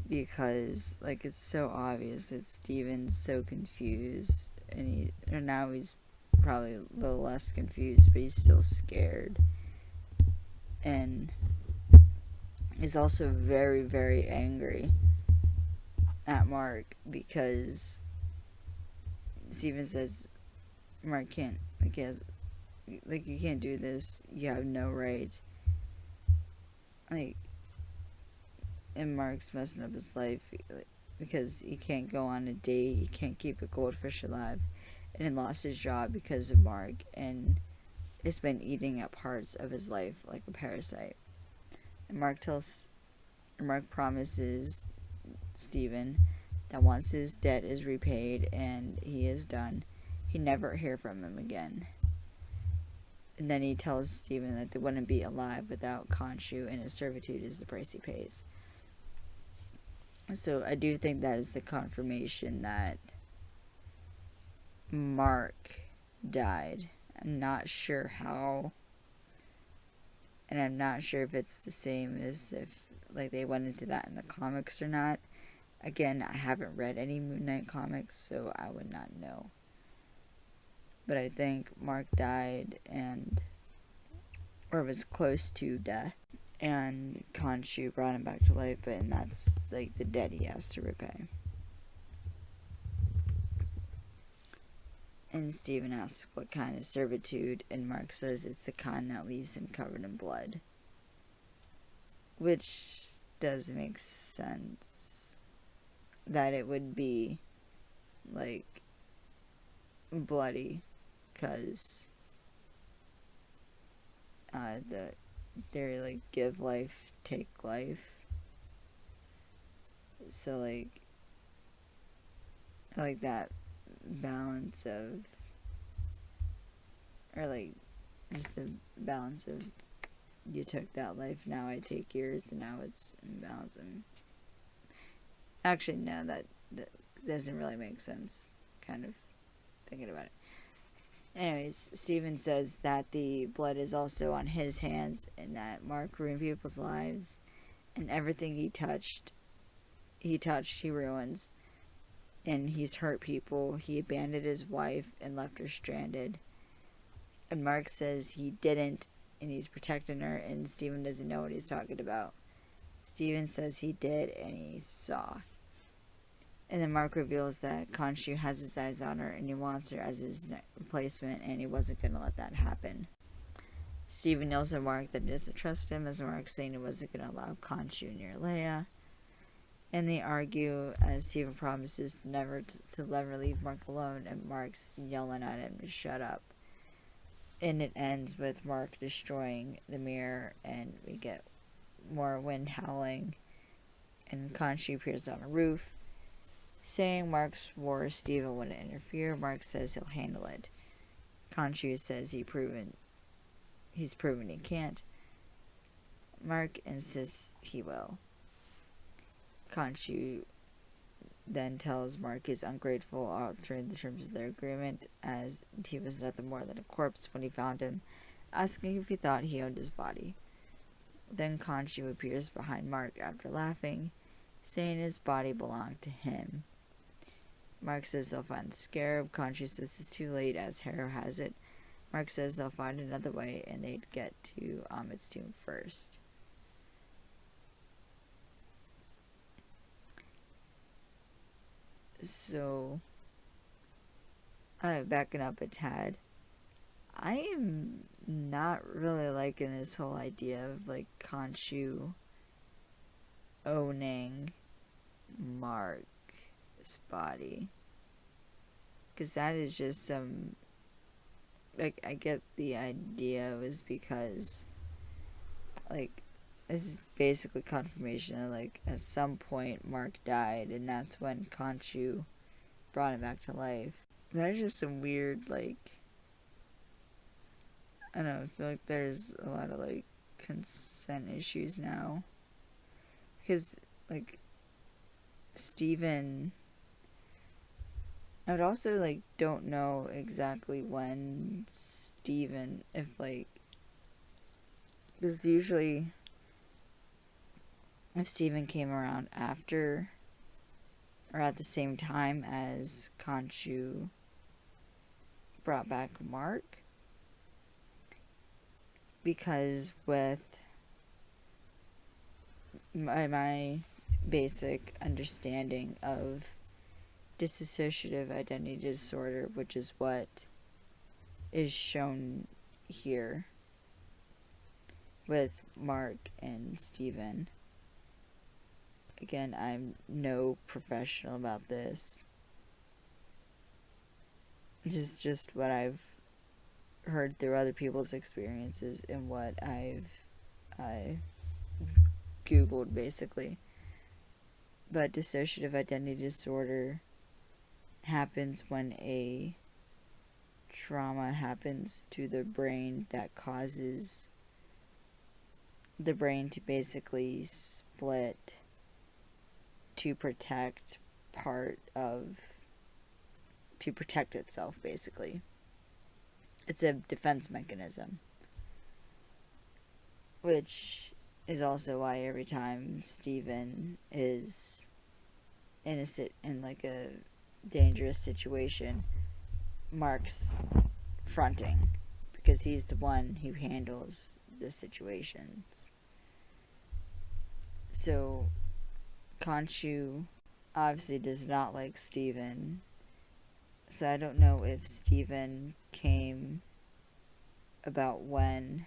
because, like, it's so obvious that Steven's so confused, and now he's probably a little less confused, but he's still scared. And he's also very, very angry at Mark because Steven says Mark can't, you can't do this, you have no right. And Mark's messing up his life because he can't go on a date, he can't keep a goldfish alive, and he lost his job because of Mark, and it's been eating up parts of his life like a parasite. And Mark promises Steven that once his debt is repaid and he is done, he'd never hear from him again. And then he tells Steven that they wouldn't be alive without Khonshu, and his servitude is the price he pays. So I do think that is the confirmation that Mark died. I'm not sure how, and I'm not sure if it's the same as if they went into that in the comics or not. Again, I haven't read any Moon Knight comics, so I would not know. But I think Mark died or was close to death, and Khonshu brought him back to life, and that's the debt he has to repay. And Steven asks what kind of servitude, and Mark says it's the kind that leaves him covered in blood. Which does make sense. That it would be, bloody, because they're give life, take life. So that balance of, or just the balance of, you took that life, now I take yours, and now it's in balance. Actually, no, that doesn't really make sense, kind of thinking about it. Anyways, Steven says that the blood is also on his hands, and that Mark ruined people's lives, and everything he touched, he ruins. And he's hurt people. He abandoned his wife and left her stranded. And Mark says he didn't, and he's protecting her, and Steven doesn't know what he's talking about. Steven says he did, and he saw. And then Mark reveals that Khonshu has his eyes on her, and he wants her as his replacement, and he wasn't going to let that happen. Steven yells at Mark that he doesn't trust him, as Mark's saying he wasn't going to allow Khonshu near Leia. And they argue as Steven promises never to leave Mark alone, and Mark's yelling at him to shut up. And it ends with Mark destroying the mirror, and we get more wind howling, and Khonshu appears on a roof, saying Mark swore Steven wouldn't interfere. Mark says he'll handle it. Khonshu says he's proven he can't. Mark insists he will. Khonshu then tells Mark he's ungrateful, altering the terms of their agreement, as he was nothing more than a corpse when he found him, asking if he thought he owned his body. Then Khonshu appears behind Mark after laughing, saying his body belonged to him. Mark says they'll find the scarab. Khonshu says it's too late as Harrow has it. Mark says they'll find another way and they'd get to Amit's tomb first. So, backing up a tad, I am not really liking this whole idea of, like, Khonshu owning Mark's body. Because that is just some, like, I get the idea was because, like, this is basically confirmation that, like, at some point Mark died, and that's when Khonshu brought him back to life. That is just some weird, like, I don't know, I feel like there's a lot of, like, consent issues now. Because, like, Steven, I would also, like, don't know exactly when Steven, if, like, because usually if Steven came around after or at the same time as Khonshu brought back Mark, because with my basic understanding of dissociative identity disorder, which is what is shown here with Mark and Steven. Again, I'm no professional about this. This is just what I've heard through other people's experiences and what I Googled, basically. But dissociative identity disorder happens when a trauma happens to the brain that causes the brain to basically split to protect itself, basically. It's a defense mechanism, which is also why every time Steven is innocent in, like, a dangerous situation, Mark's fronting, because he's the one who handles the situations. So Khonshu obviously does not like Steven, so I don't know if Steven came about when,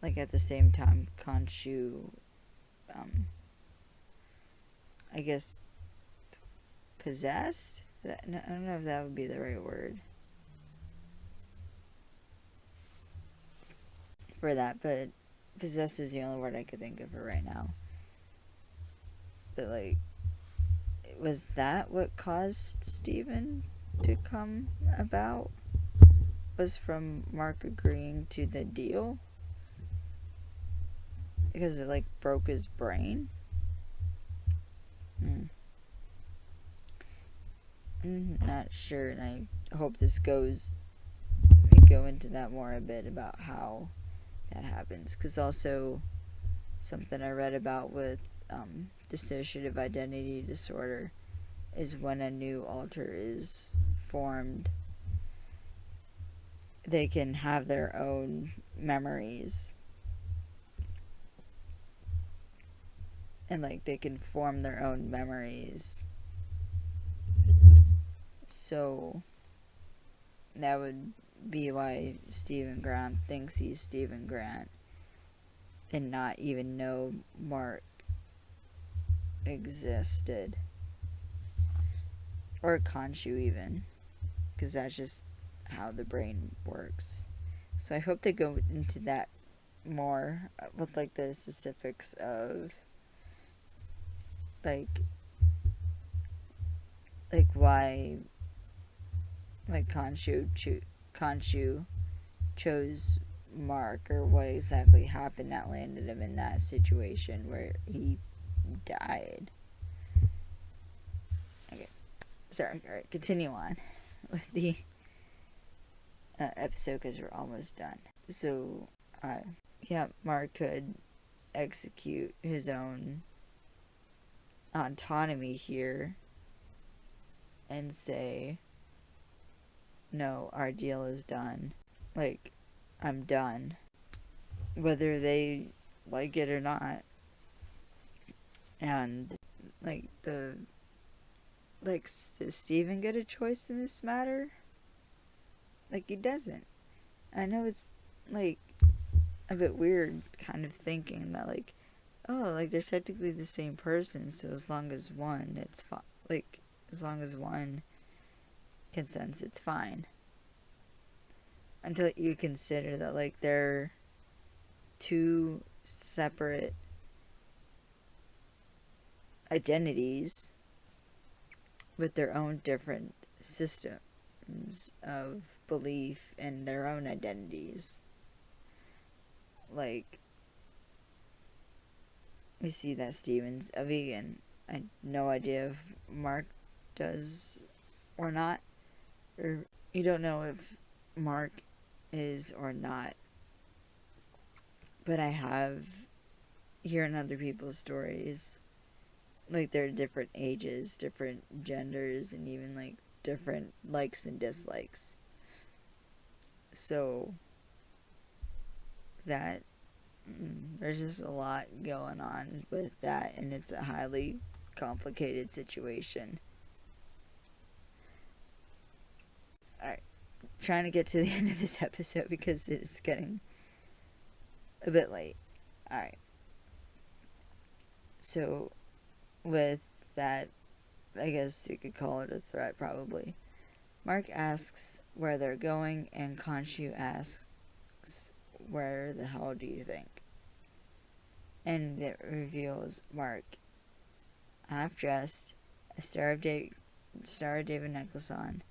like, at the same time Khonshu, I guess, possessed? No, I don't know if that would be the right word for that, but possessed is the only word I could think of for right now. But, like, was that what caused Steven to come about? Was from Mark agreeing to the deal? Because it, like, broke his brain? I'm not sure, and I hope this we go into that more a bit about how that happens. Because also, something I read about with dissociative identity disorder is when a new alter is formed, they can have their own memories, and, like, they can form their own memories. So that would be why Stephen Grant thinks he's Stephen Grant and not even know Mark existed, or Khonshu even, because that's just how the brain works. So I hope they go into that more with, like, the specifics of like why, like, Khonshu chose Mark, or what exactly happened that landed him in that situation where he died. Okay, sorry. All right, continue on with the episode because we're almost done. So Yeah, Mark could execute his own autonomy here and say, no, our deal is done. Like, I'm done. Whether they like it or not. And, like, does Steven get a choice in this matter? Like, he doesn't. I know it's, like, a bit weird kind of thinking that, like, oh, like, they're technically the same person, so as long as one, it's fine. Like, as long as one consents, it's fine. Until you consider that, like, they're two separate identities with their own different systems of belief and their own identities. Like, we see that Steven's a vegan. I have no idea if Mark does or not. Or you don't know if Mark is or not. But I have hearing other people's stories. Like, they're different ages, different genders, and even, like, different likes and dislikes. So, that, there's just a lot going on with that, and it's a highly complicated situation. Alright, trying to get to the end of this episode because it's getting a bit late. Alright. So, with that, I guess you could call it a threat, probably. Mark asks where they're going, and Khonshu asks, where the hell do you think? And it reveals Mark, half-dressed, a Star of David necklace on,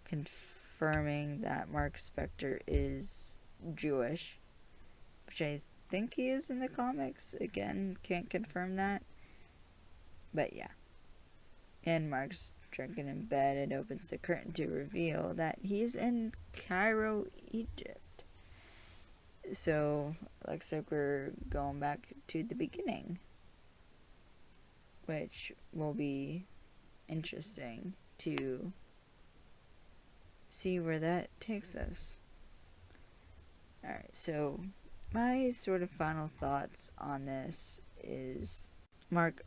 confirming that Mark Spector is Jewish, which I think he is in the comics. Again, can't confirm that. But yeah. And Mark's drinking in bed and opens the curtain to reveal that he's in Cairo, Egypt. So, looks like we're going back to the beginning, which will be interesting to see where that takes us. Alright, so my sort of final thoughts on this is Mark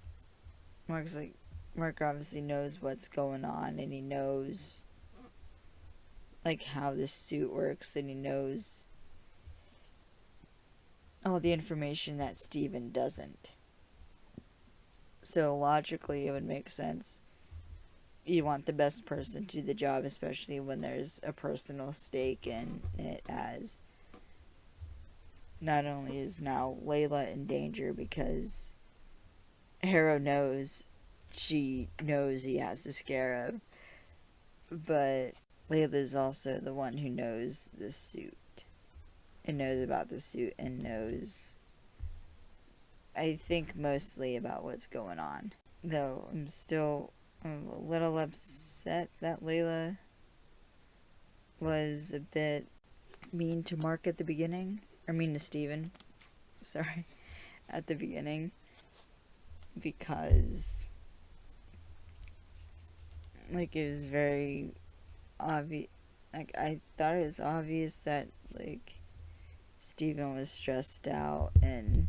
obviously knows what's going on, and he knows, like, how this suit works, and he knows all the information that Steven doesn't. So logically, it would make sense. You want the best person to do the job, especially when there's a personal stake in it, as not only is now Layla in danger because Harrow knows he has the scarab, but Layla's also the one who knows the suit and knows about the suit and knows, I think, mostly about what's going on. Though I'm a little upset that Layla was a bit mean to Mark at the beginning, or mean to Steven, sorry, at the beginning, because, like, it was very obvious. Like, I thought it was obvious that, like, Steven was stressed out and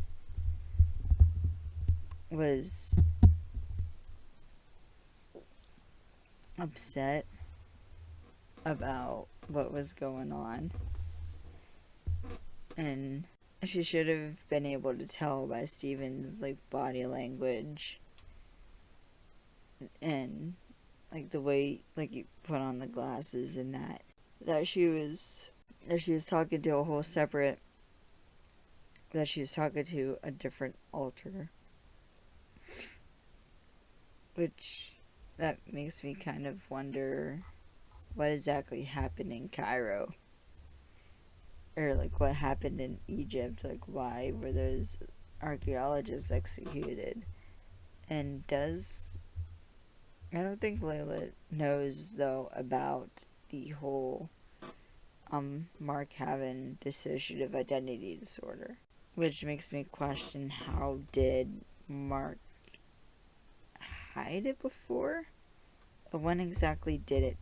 was upset about what was going on, and she should have been able to tell by Steven's, like, body language and, like, the way, like, he put on the glasses and that she was talking to a whole separate, that she was talking to a different alter, which that makes me kind of wonder what exactly happened in Cairo, or, like, what happened in Egypt. Like, why were those archaeologists executed? And I don't think Layla knows, though, about the whole Mark having dissociative identity disorder. Which makes me question, how did Mark hide it before? When exactly did it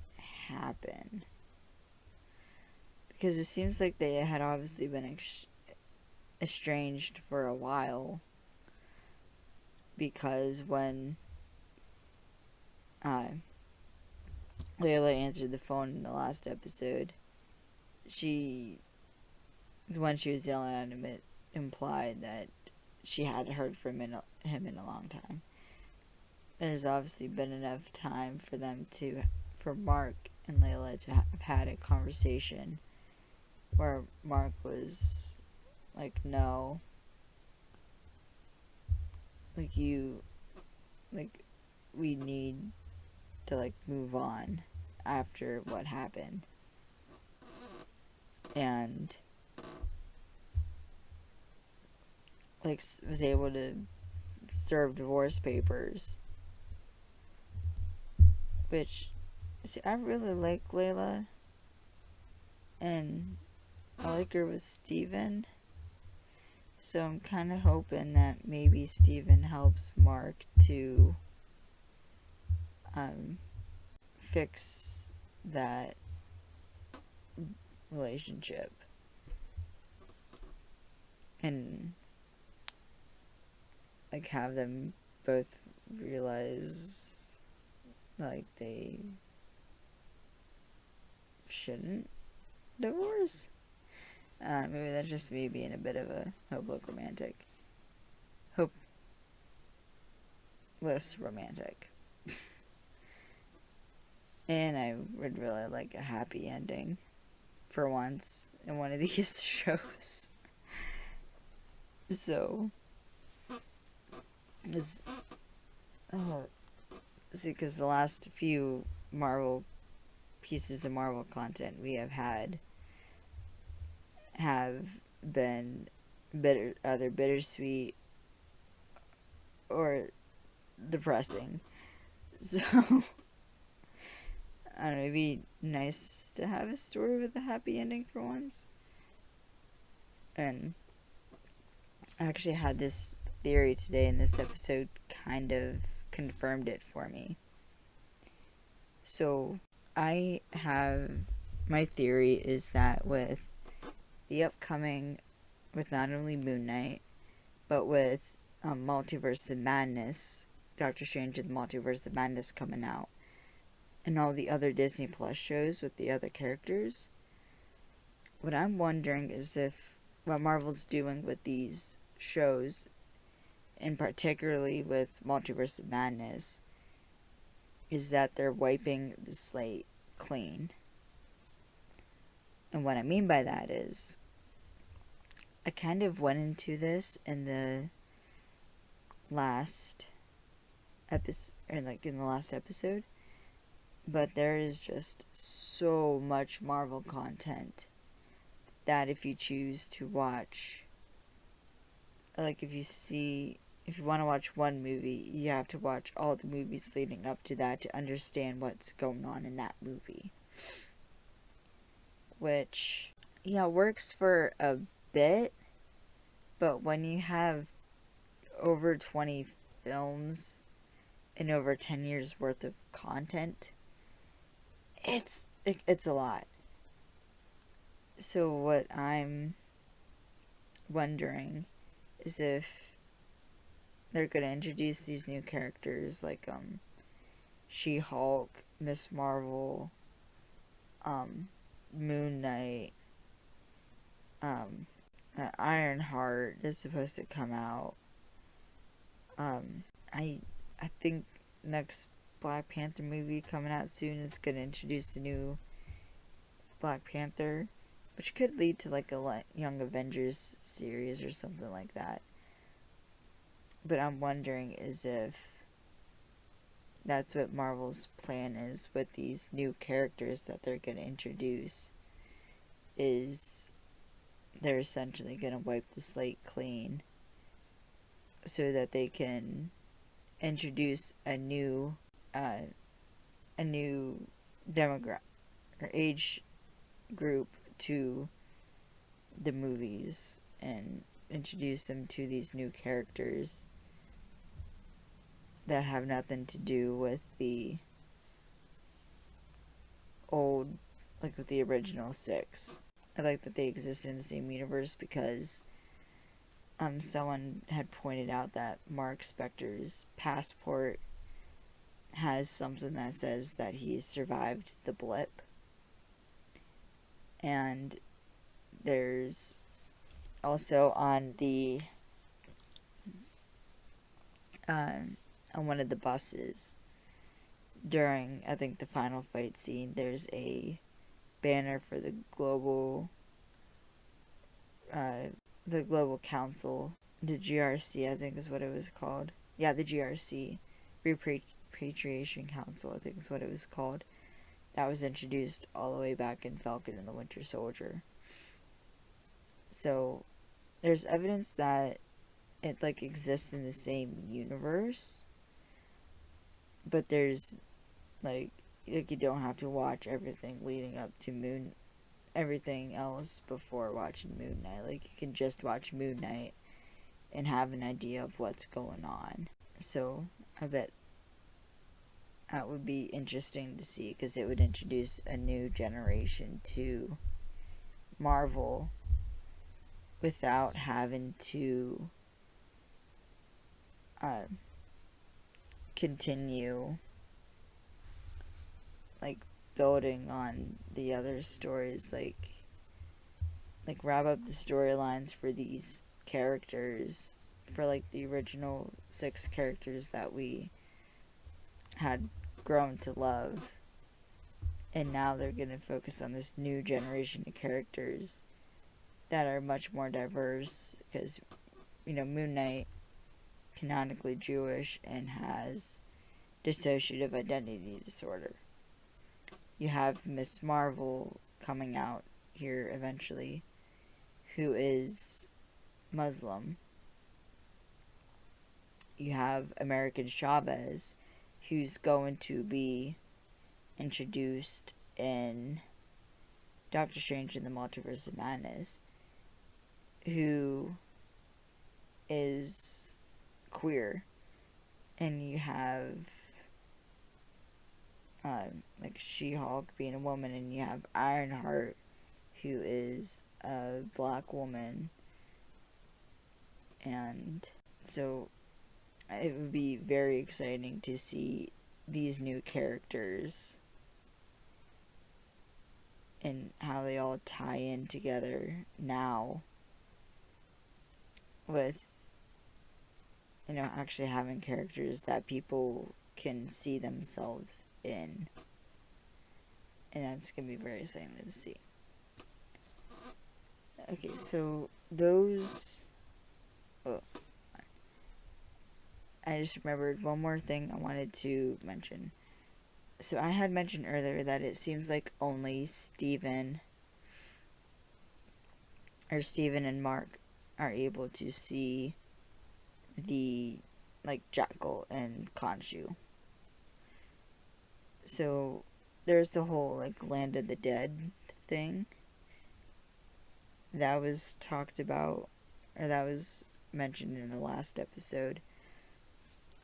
happen? Because it seems like they had obviously been estranged for a while. Because when Layla answered the phone in the last episode, when she was yelling at him, it implied that she hadn't heard from him in a long time. There's obviously been enough time for Mark and Layla to have had a conversation where Mark was like, no, we need to move on after what happened, and was able to serve divorce papers, which, see, I really like Layla, and I like her with Steven, so I'm kind of hoping that maybe Steven helps Mark to fix that relationship and have them both realize they shouldn't divorce. Maybe that's just me being a bit of a hopeless romantic. And I would really like a happy ending for once in one of these shows. So, because the last few pieces of Marvel content we have had have been either bittersweet or depressing. So, I don't know, it'd be nice to have a story with a happy ending for once. And I actually had this theory today, and this episode kind of confirmed it for me. So, my theory is that with not only Moon Knight, but with Multiverse of Madness, Doctor Strange and the Multiverse of Madness coming out, and all the other Disney Plus shows with the other characters, what I'm wondering is if what Marvel's doing with these shows, and particularly with Multiverse of Madness, is that they're wiping the slate clean. And what I mean by that is, I kind of went into this in the last episode, but there is just so much Marvel content that if you choose to watch, if you want to watch one movie, you have to watch all the movies leading up to that to understand what's going on in that movie. Which, works for a bit, but when you have over 20 films and over 10 years worth of content, it's a lot. So what I'm wondering is if they're going to introduce these new characters like She-Hulk, Miss Marvel, Moon Knight, Ironheart is supposed to come out. I think next Black Panther movie coming out soon is going to introduce a new Black Panther, which could lead to a Young Avengers series or something like that. But I'm wondering is if that's what Marvel's plan is with these new characters that they're going to introduce, is they're essentially going to wipe the slate clean so that they can introduce a new demographic or age group to the movies and introduce them to these new characters that have nothing to do with the old, like with the original 6. I like that they exist in the same universe because someone had pointed out that Mark Spector's passport has something that says that he survived the blip. And there's also on the on one of the buses during, I think, the final fight scene, there's a banner for the global council, the GRC, I think is what it was called. Yeah, the GRC, Repatriation Council, I think is what it was called. That was introduced all the way back in Falcon and the Winter Soldier. So there's evidence that it like exists in the same universe, but there's like you don't have to watch everything leading up to everything else before watching Moon Knight. Like, you can just watch Moon Knight and have an idea of what's going on. So I bet that would be interesting to see, because it would introduce a new generation to Marvel without having to continue like building on the other stories, like wrap up the storylines for these characters, for like the original 6 characters that we had grown to love, and now they're going to focus on this new generation of characters that are much more diverse, because Moon Knight canonically Jewish and has dissociative identity disorder. You have Miss Marvel coming out here eventually, who is Muslim. You have American Chavez, who's going to be introduced in Doctor Strange in the Multiverse of Madness, who is queer. And you have like She-Hulk being a woman, and you have Ironheart, who is a black woman. And so it would be very exciting to see these new characters and how they all tie in together now, with actually having characters that people can see themselves in. And that's going to be very exciting to see. Okay, so those... Oh, I just remembered one more thing I wanted to mention. So I had mentioned earlier that it seems like only Steven and Mark are able to see the, Jackal and Khonshu. So there's the whole, Land of the Dead thing that was talked about, or that was mentioned in the last episode.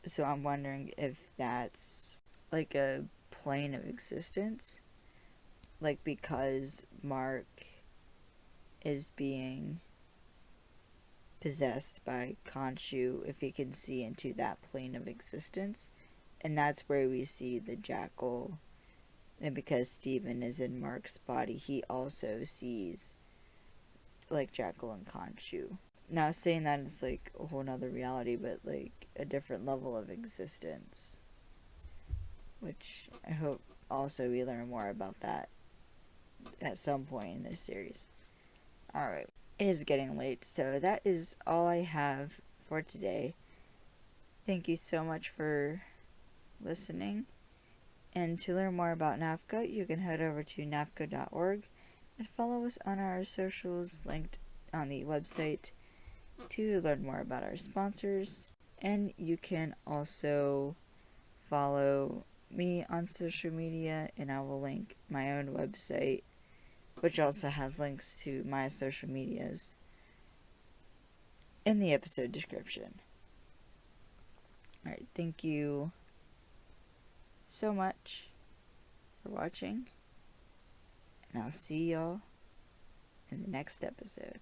So I'm wondering if that's, a plane of existence. Because Mark is being possessed by Khonshu, if he can see into that plane of existence. And that's where we see the Jackal. And because Steven is in Mark's body, he also sees, Jackal and Khonshu. Now, saying that it's, a whole nother reality, but, a different level of existence. Which I hope also we learn more about that at some point in this series. Alright, it is getting late, so that is all I have for today. Thank you so much for listening. And to learn more about NAFCA, you can head over to nafca.org and follow us on our socials linked on the website to learn more about our sponsors. And you can also follow me on social media, and I will link my own website which also has links to my social medias in the episode description. Alright, thank you so much for watching, and I'll see y'all in the next episode.